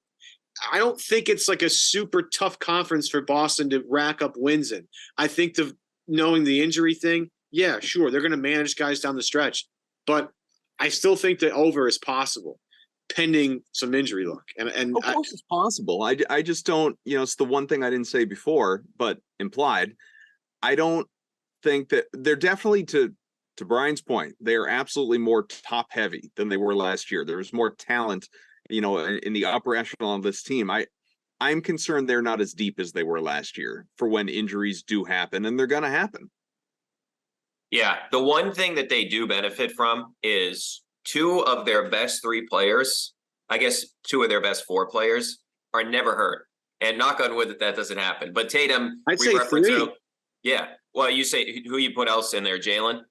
I don't think it's like a super tough conference for Boston to rack up wins in. I think knowing the injury thing, yeah, sure, they're going to manage guys down the stretch, but I still think the over is possible, pending some injury luck. And of course it's possible. I just don't, it's the one thing I didn't say before, but implied. I don't think that they're definitely, to Brian's point, they are absolutely more top heavy than they were last year. There's more talent, in the upper echelon of this team. I'm concerned they're not as deep as they were last year for when injuries do happen, and they're going to happen. Yeah, the one thing that they do benefit from is 2 of their best 3 players, I guess 2 of their best 4 players, are never hurt. And knock on wood that doesn't happen. But Tatum, I'd say 3. Yeah. Well, you say who you put else in there, Jalen?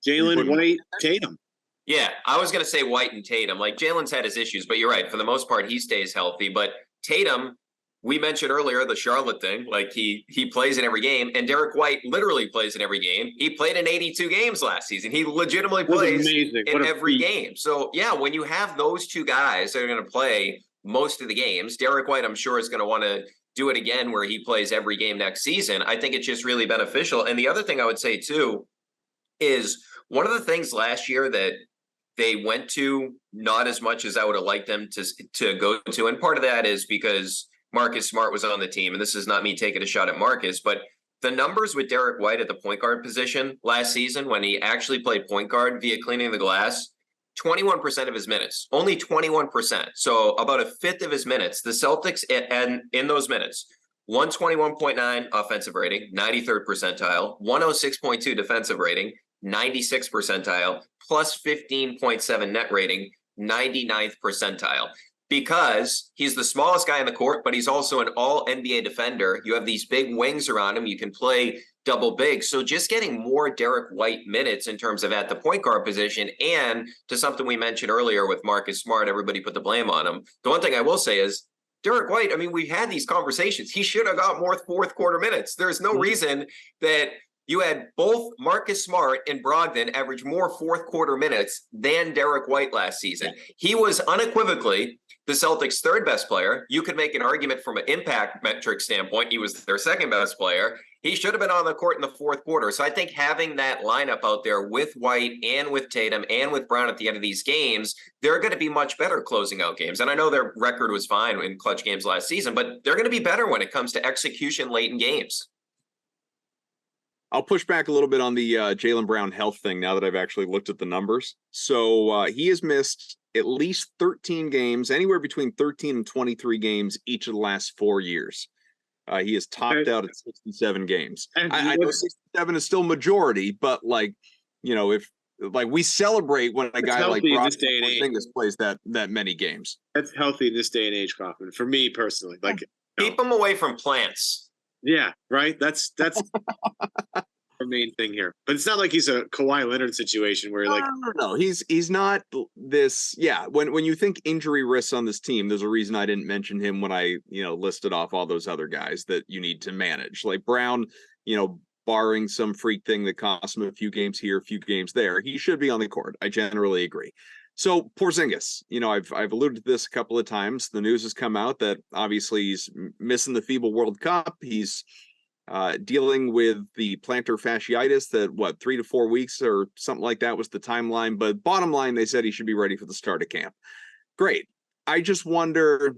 Jalen, White, Tatum. Yeah, I was going to say White and Tatum. Like, Jalen's had his issues, but you're right. For the most part, he stays healthy. But Tatum, we mentioned earlier the Charlotte thing. Like, he plays in every game, and Derek White literally plays in every game. He played in 82 games last season. He legitimately plays in every game. So, yeah, when you have those 2 guys that are going to play most of the games, Derek White, I'm sure, is going to want to do it again where he plays every game next season, I think it's just really beneficial. And the other thing I would say too is one of the things last year that they went to not as much as I would have liked them to go to. And part of that is because Marcus Smart was on the team. And this is not me taking a shot at Marcus, but the numbers with Derek White at the point guard position last season, when he actually played point guard via cleaning the glass, 21% of his minutes, only 21%. So about a fifth of his minutes, the Celtics, and in those minutes, 121.9 offensive rating, 93rd percentile, 106.2 defensive rating, 96th percentile, plus 15.7 net rating, 99th percentile. Because he's the smallest guy in the court, but he's also an all NBA defender. You have these big wings around him. You can play double big. So just getting more Derek White minutes in terms of at the point guard position, and to something we mentioned earlier with Marcus Smart, everybody put the blame on him. The one thing I will say is Derek White, I mean, we've had these conversations. He should have got more fourth quarter minutes. There's no reason that you had both Marcus Smart and Brogdon average more fourth quarter minutes than Derek White last season. He was unequivocally the Celtics' third best player. You could make an argument from an impact metric standpoint. He was their second best player. He should have been on the court in the fourth quarter. So I think having that lineup out there with White and with Tatum and with Brown at the end of these games, they're going to be much better closing out games. And I know their record was fine in clutch games last season, but they're going to be better when it comes to execution late in games. I'll push back a little bit on the Jaylen Brown health thing now that I've actually looked at the numbers. So he has missed at least 13 games, anywhere between 13 and 23 games each of the last 4 years. He has topped out at 67 games. I know 67 is still majority, but like, you know, if like we celebrate when a guy like Porzingis plays that many games. That's healthy in this day and age, Kaufman. For me personally, like keep him away from plants. Yeah, right. That's our main thing here. But it's not like he's a Kawhi Leonard situation where like no, he's not this. Yeah, when you think injury risks on this team, there's a reason I didn't mention him when I listed off all those other guys that you need to manage. Like Brown, barring some freak thing that costs him a few games here, a few games there, he should be on the court. I generally agree. So Porzingis, I've alluded to this a couple of times. The news has come out that obviously he's missing the FIBA World Cup. He's dealing with the plantar fasciitis that 3 to 4 weeks or something like that was the timeline. But bottom line, they said he should be ready for the start of camp. Great. I just wonder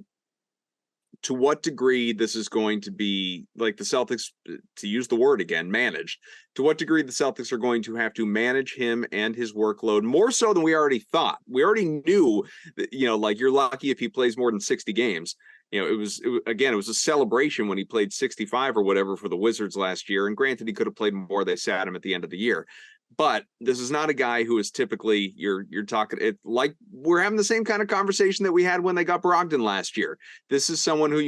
to what degree this is going to be like the Celtics, to use the word again, managed. To what degree the Celtics are going to have to manage him and his workload more so than we already thought. We already knew that, like you're lucky if he plays more than 60 games. It was a celebration when he played 65 or whatever for the Wizards last year. And granted, he could have played more. They sat him at the end of the year. But this is not a guy who is typically you're talking it like we're having the same kind of conversation that we had when they got Brogdon last year. This is someone who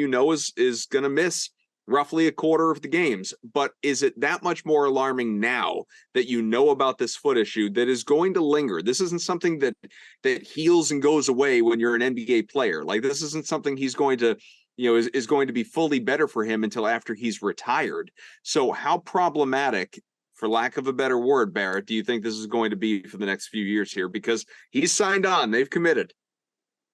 is going to miss roughly a quarter of the games. But is it that much more alarming now that you know about this foot issue that is going to linger? This isn't something that heals and goes away when you're an NBA player. Like this isn't something he's going to is going to be fully better for him until after he's retired. So how problematic, for lack of a better word, Barrett, do you think this is going to be for the next few years here? Because he's signed on, they've committed.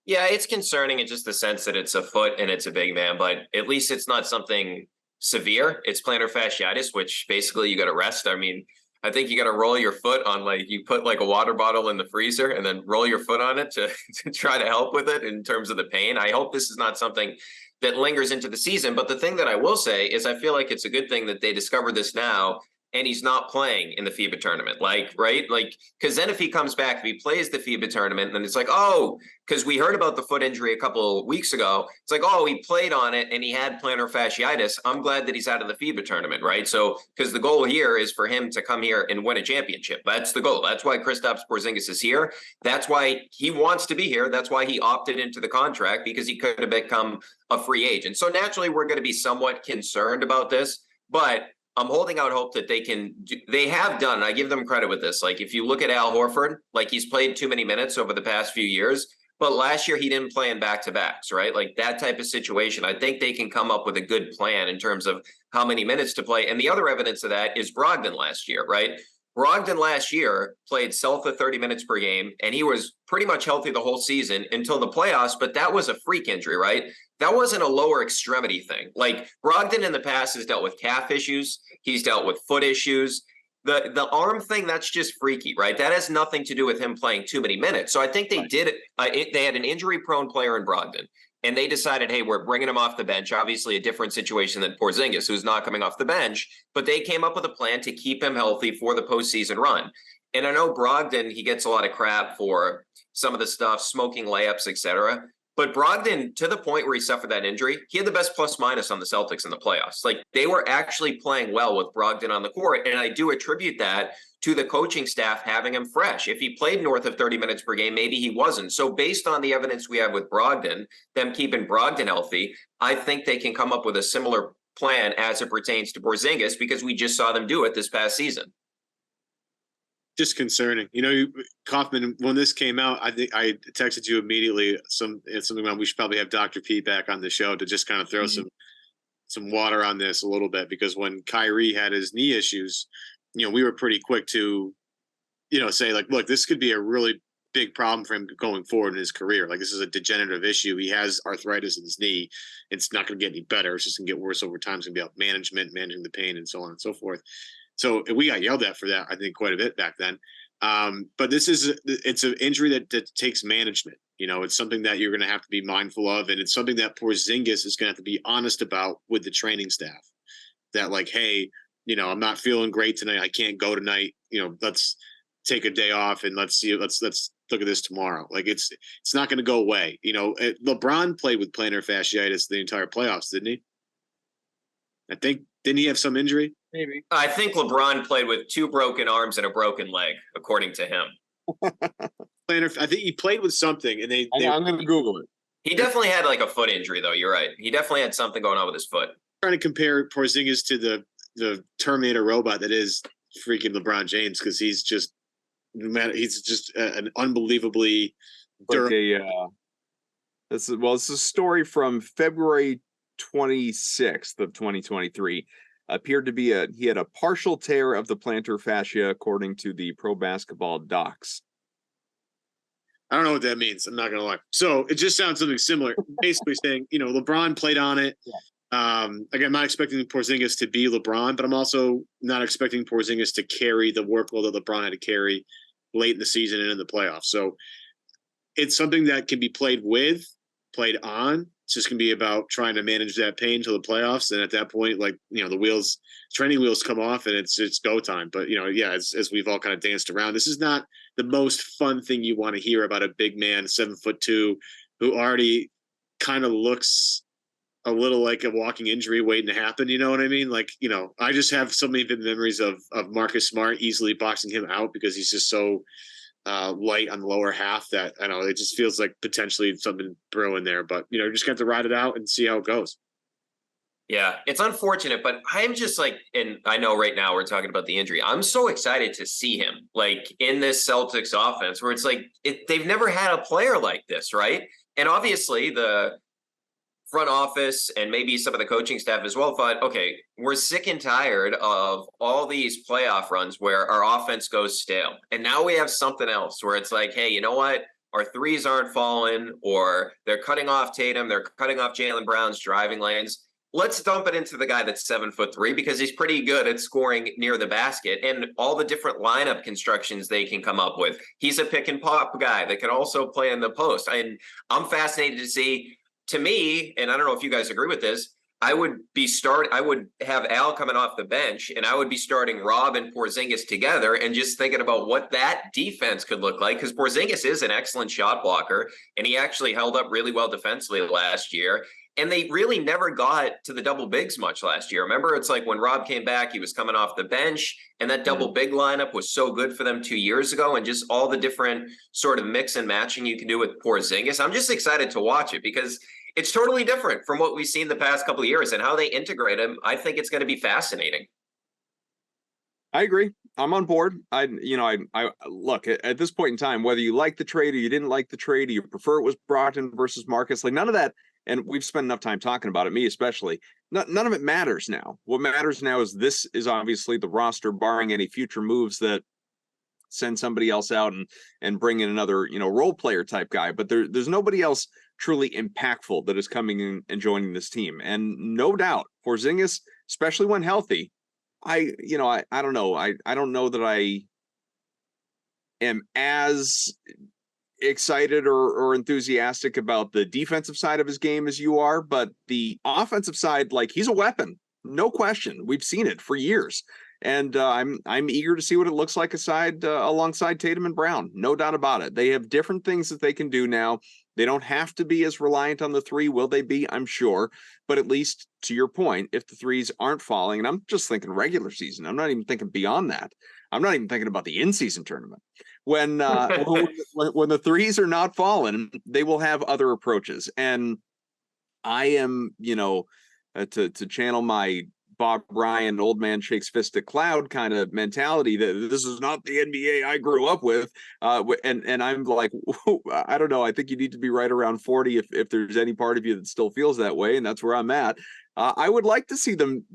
Yeah, it's concerning in just the sense that it's a foot and it's a big man, but at least it's not something severe. It's plantar fasciitis, which basically you got to rest. I mean, I think you got to roll your foot on, like you put like a water bottle in the freezer and then roll your foot on it to try to help with it in terms of the pain. I hope this is not something that lingers into the season. But the thing that I will say is I feel like it's a good thing that they discovered this now and he's not playing in the FIBA tournament. Because then if he comes back, if he plays the FIBA tournament, then it's like, because we heard about the foot injury a couple of weeks ago. It's like, he played on it and he had plantar fasciitis. I'm glad that he's out of the FIBA tournament, right? So, because the goal here is for him to come here and win a championship. That's the goal. That's why Kristaps Porzingis is here. That's why he wants to be here. That's why he opted into the contract, because he could have become a free agent. So naturally, we're going to be somewhat concerned about this, but I'm holding out hope that they have done, and I give them credit with this. Like if you look at Al Horford, like he's played too many minutes over the past few years, but last year he didn't play in back-to-backs, right? Like that type of situation. I think they can come up with a good plan in terms of how many minutes to play. And the other evidence of that is Brogdon last year, right? Brogdon last year played south of 30 minutes per game, and he was pretty much healthy the whole season until the playoffs, but that was a freak injury, right? That wasn't a lower extremity thing. Like Brogdon in the past has dealt with calf issues. He's dealt with foot issues. The arm thing, that's just freaky, right? That has nothing to do with him playing too many minutes. So I think they did it. They had an injury-prone player in Brogdon, and they decided, hey, we're bringing him off the bench. Obviously, a different situation than Porzingis, who's not coming off the bench. But they came up with a plan to keep him healthy for the postseason run. And I know Brogdon, he gets a lot of crap for some of the stuff, smoking layups, etc. But Brogdon, to the point where he suffered that injury, he had the best plus-minus on the Celtics in the playoffs. Like, they were actually playing well with Brogdon on the court, and I do attribute that to the coaching staff having him fresh. If he played north of 30 minutes per game, maybe he wasn't. So based on the evidence we have with Brogdon, them keeping Brogdon healthy, I think they can come up with a similar plan as it pertains to Porzingis, because we just saw them do it this past season. Just concerning. Kaufman, when this came out, I think I texted you immediately something about we should probably have Dr. P back on the show to just kind of throw some water on this a little bit, because when Kyrie had his knee issues, we were pretty quick to, say like, look, this could be a really big problem for him going forward in his career. Like, this is a degenerative issue. He has arthritis in his knee. It's not going to get any better. It's just going to get worse over time. It's going to be about managing the pain, and so on and so forth. So we got yelled at for that, I think, quite a bit back then. But it's an injury that takes management. It's something that you're going to have to be mindful of. And it's something that Porzingis is going to have to be honest about with the training staff, that like, hey, I'm not feeling great tonight. I can't go tonight. Let's take a day off and let's look at this tomorrow. Like, it's not going to go away. LeBron played with plantar fasciitis the entire playoffs, didn't he? Didn't he have some injury? Maybe. I think LeBron played with 2 broken arms and a broken leg, according to him. I think he played with something, and I'm going to Google it. He definitely had like a foot injury, though. You're right. He definitely had something going on with his foot. Trying to compare Porzingis to the Terminator robot that is freaking LeBron James, because he's just an unbelievably durable. This is a story from February 26th of 2023. Appeared to be he had a partial tear of the plantar fascia, according to the Pro Basketball docs. I don't know what that means. I'm not gonna lie. So it just sounds something similar. Basically saying, LeBron played on it. Yeah. Again, I'm not expecting Porzingis to be LeBron, but I'm also not expecting Porzingis to carry the workload that LeBron had to carry late in the season and in the playoffs. So it's something that can be played on. It's just going to be about trying to manage that pain till the playoffs. And at that point, like, the training wheels come off and it's go time. But, as we've all kind of danced around, this is not the most fun thing you want to hear about a big man, 7'2", who already kind of looks a little like a walking injury waiting to happen. You know what I mean? Like, I just have so many vivid memories of Marcus Smart easily boxing him out because he's just so light on the lower half that I don't know, it just feels like potentially something brewing there, but just got to ride it out and see how it goes. Yeah, it's unfortunate, but I'm just like, and I know right now we're talking about the injury. I'm so excited to see him like in this Celtics offense where it's like they've never had a player like this, right? And obviously the front office and maybe some of the coaching staff as well thought, okay, we're sick and tired of all these playoff runs where our offense goes stale. And now we have something else where it's like, hey, you know what? Our threes aren't falling, or they're cutting off Tatum. They're cutting off Jaylen Brown's driving lanes. Let's dump it into the guy that's 7'3" because he's pretty good at scoring near the basket and all the different lineup constructions they can come up with. He's a pick and pop guy that can also play in the post. And I'm fascinated to see. To me, and I don't know if you guys agree with this, I would have Al coming off the bench, and I would be starting Rob and Porzingis together and just thinking about what that defense could look like, because Porzingis is an excellent shot blocker, and he actually held up really well defensively last year. And they really never got to the double bigs much last year. Remember, it's like when Rob came back, he was coming off the bench, and that double big lineup was so good for them 2 years ago, and just all the different sort of mix and matching you can do with Porzingis. I'm just excited to watch it because it's totally different from what we've seen the past couple of years, and how they integrate him. I think it's going to be fascinating. I agree. I'm on board. I look at this point in time, whether you like the trade or you didn't like the trade, or you prefer it was Brogdon versus Marcus, like none of that. And we've spent enough time talking about it, me especially. none of it matters now. What matters now is this is obviously the roster, barring any future moves that send somebody else out and bring in another, role player type guy. But there's nobody else truly impactful that is coming in and joining this team. And no doubt, Porzingis, especially when healthy, I don't know. I don't know that I am as excited or enthusiastic about the defensive side of his game as you are, but the offensive side, like, he's a weapon, no question. We've seen it for years, and I'm eager to see what it looks like alongside Tatum and Brown. No doubt about it. They have different things that they can do now. They don't have to be as reliant on the three. Will they be? I'm sure, but at least to your point, if the threes aren't falling, and I'm just thinking regular season, I'm not even thinking beyond that. I'm not even thinking about the in-season tournament. When the threes are not falling, they will have other approaches. And I am, to channel my Bob Ryan, old man shakes fist at cloud kind of mentality, that this is not the NBA I grew up with. And I'm like, I don't know. I think you need to be right around 40 if there's any part of you that still feels that way. And that's where I'm at. I would like to see them,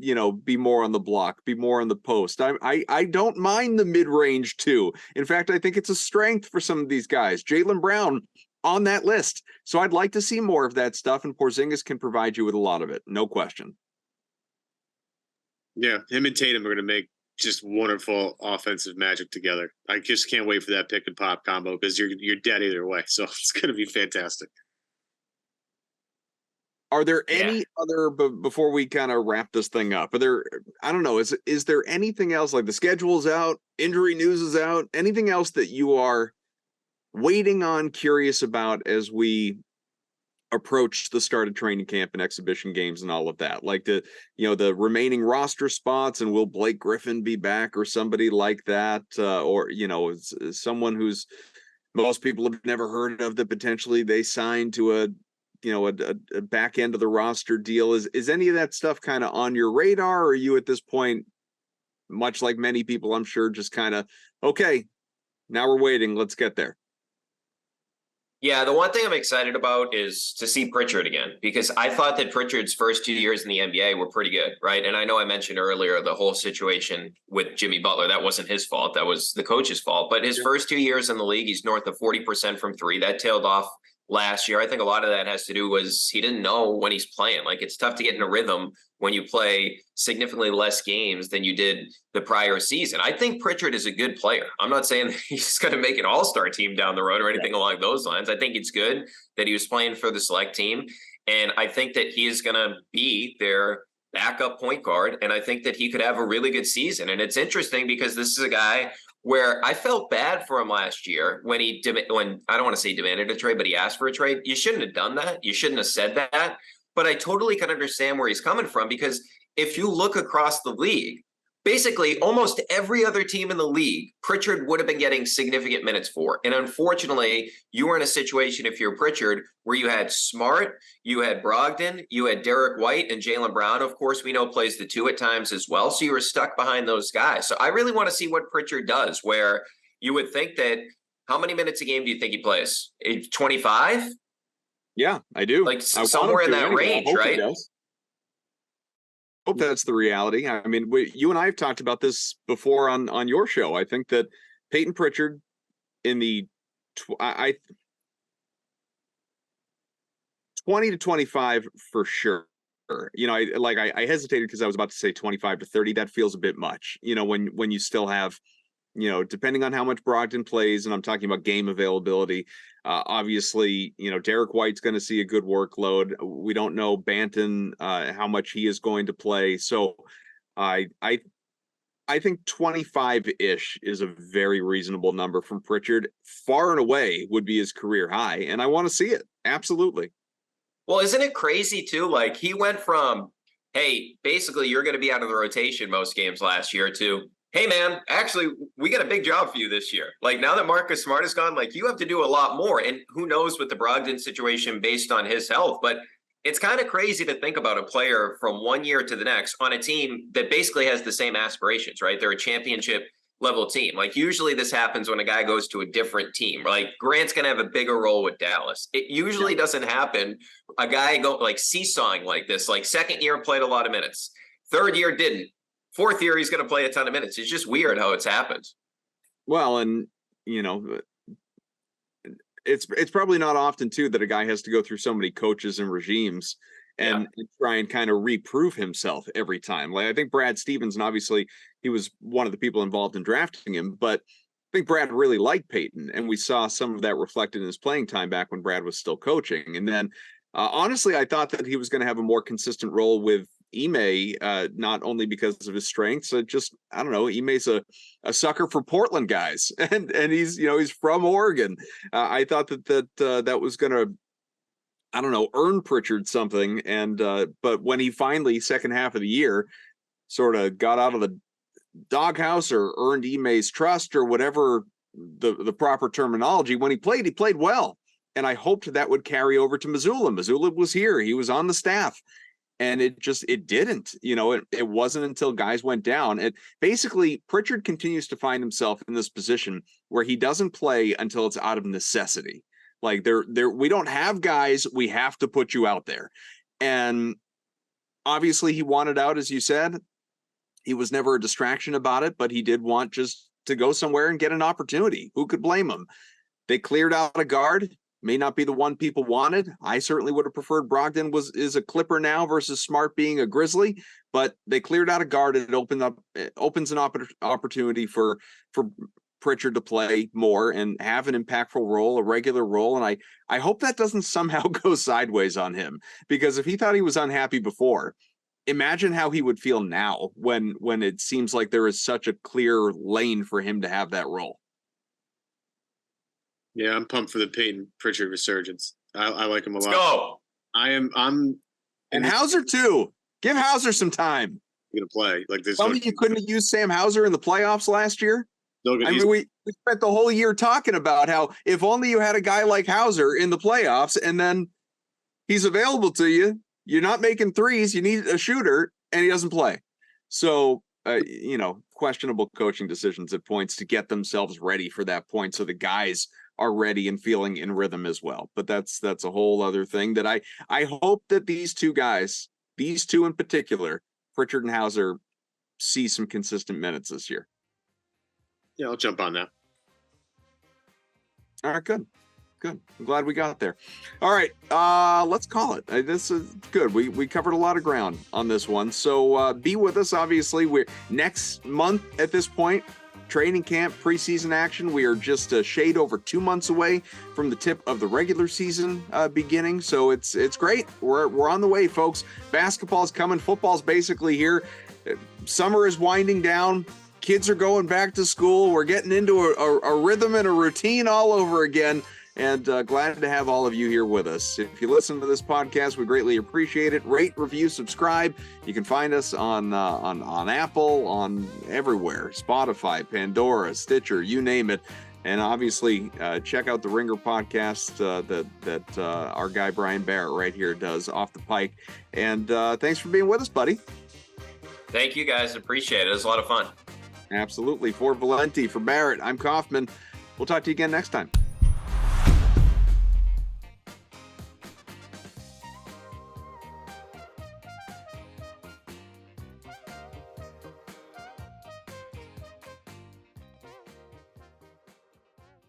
be more on the block, be more on the post. I don't mind the mid-range too. In fact, I think it's a strength for some of these guys. Jaylen Brown on that list. So I'd like to see more of that stuff, and Porzingis can provide you with a lot of it. No question. Yeah, him and Tatum are going to make just wonderful offensive magic together. I just can't wait for that pick and pop combo, because you're dead either way. So it's going to be fantastic. Are there any other, before we kind of wrap this thing up, I don't know, is there anything else, like the schedule's out, injury news is out, anything else that you are waiting on, curious about as we approach the start of training camp and exhibition games and all of that? Like the remaining roster spots, and will Blake Griffin be back or somebody like that? Or, someone who's most people have never heard of that potentially they signed to a back end of the roster deal. Is any of that stuff kind of on your radar? Or are you at this point, much like many people, I'm sure, just kind of, okay, now we're waiting, let's get there? Yeah, the one thing I'm excited about is to see Pritchard again, because I thought that Pritchard's first 2 years in the NBA were pretty good, right? And I know I mentioned earlier the whole situation with Jimmy Butler. That wasn't his fault. That was the coach's fault. But his first 2 years in the league, he's north of 40% from three. That tailed off last year. I think a lot of that has to do was he didn't know when he's playing. Like, it's tough to get in a rhythm when you play significantly less games than you did the prior season. I think Pritchard is a good player. I'm not saying that he's going to make an all-star team down the road or anything along those lines. I think it's good that he was playing for the select team. And I think that he is going to be their backup point guard. And I think that he could have a really good season. And it's interesting because this is a guy where I felt bad for him last year when I don't want to say demanded a trade, but he asked for a trade. You shouldn't have done that. You shouldn't have said that. But I totally can understand where he's coming from, because if you look across the league, basically almost every other team in the league, Pritchard would have been getting significant minutes for. And unfortunately, you were in a situation, if you're Pritchard, where you had Smart, you had Brogdon, you had Derek White, and Jaylen Brown, of course, we know plays the two at times as well. So you were stuck behind those guys. So I really want to see what Pritchard does, where you would think that, how many minutes a game do you think he plays? 25? Yeah, I do. Like somewhere in that range, right? Hope that's the reality. I mean, you and I have talked about this before on your show. I think that Peyton Pritchard in the 20 to 25 for sure. I hesitated because I was about to say 25 to 30. That feels a bit much. When you still have, depending on how much Brogdon plays, and I'm talking about game availability. Obviously, Derek White's going to see a good workload. We don't know Banton, how much he is going to play. So I think 25-ish is a very reasonable number from Pritchard. Far and away would be his career high, and I want to see it. Absolutely. Well, isn't it crazy too? Like, he went from, hey, basically you're going to be out of the rotation most games last year, to, hey, man, actually, we got a big job for you this year. Like, now that Marcus Smart is gone, like, you have to do a lot more. And who knows with the Brogdon situation based on his health. But it's kind of crazy to think about a player from 1 year to the next on a team that basically has the same aspirations, right? They're a championship level team. Like usually this happens when a guy goes to a different team. Like Grant's going to have a bigger role with Dallas. It usually doesn't happen. A guy go like seesawing like this, like second year played a lot of minutes. Third year didn't. Fourth year, he's going to play a ton of minutes. It's just weird how it's happened. Well, and it's probably not often too that a guy has to go through so many coaches and regimes and try and kind of reprove himself every time. Like I think Brad Stevens, and obviously he was one of the people involved in drafting him, but I think Brad really liked Peyton, and we saw some of that reflected in his playing time back when Brad was still coaching. And then honestly, I thought that he was going to have a more consistent role with Ime, not only because of his strengths, just I don't know. Ime's a sucker for Portland guys, and he's he's from Oregon. I thought that was going to, I don't know, earn Pritchard something. And but when he finally second half of the year sort of got out of the doghouse or earned Ime's trust or whatever the proper terminology, when he played well, and I hoped that would carry over to Missoula. Missoula was here; he was on the staff. And it didn't, it wasn't until guys went down. And basically Pritchard continues to find himself in this position where he doesn't play until it's out of necessity. Like we don't have guys, we have to put you out there. And obviously he wanted out, as you said. He was never a distraction about it, but he did want just to go somewhere and get an opportunity. Who could blame him? They cleared out a guard. May not be the one people wanted. I certainly would have preferred Brogdon is a Clipper now versus Smart being a Grizzly, but they cleared out a guard. It opens an opportunity for Pritchard to play more and have an impactful role, a regular role. And I hope that doesn't somehow go sideways on him, because if he thought he was unhappy before, imagine how he would feel now when it seems like there is such a clear lane for him to have that role. Yeah, I'm pumped for the Peyton Pritchard resurgence. I like him a lot. Let's go. I'm and Hauser too. Give Hauser some time. Gonna play like this. Tell me you couldn't have used Sam Hauser in the playoffs last year. I mean, we spent the whole year talking about how if only you had a guy like Hauser in the playoffs, and then he's available to you. You're not making threes. You need a shooter, and he doesn't play. So questionable coaching decisions at points to get themselves ready for that point, so the guys are ready and feeling in rhythm as well. But that's a whole other thing that I hope that these two guys, these two in particular, Pritchard and Hauser, see some consistent minutes this year. Yeah, I'll jump on that. All right, good. I'm glad we got there. All right, let's call it. This is good. We covered a lot of ground on this one. So be with us. Obviously, we're next month at this point. Training camp, preseason action. We are just a shade over 2 months away from the tip of the regular season beginning. So it's great. We're on the way, folks. Basketball's coming. Football's basically here. Summer is winding down. Kids are going back to school. We're getting into a rhythm and a routine all over again. And glad to have all of you here with us. If you listen to this podcast, we greatly appreciate it. Rate, review, subscribe. You can find us on Apple, on everywhere, Spotify, Pandora, Stitcher, you name it. And obviously, check out the Ringer podcast that our guy Brian Barrett right here does off the pike. And thanks for being with us, buddy. Thank you, guys. Appreciate it. It was a lot of fun. Absolutely. For Valenti, for Barrett, I'm Kaufman. We'll talk to you again next time.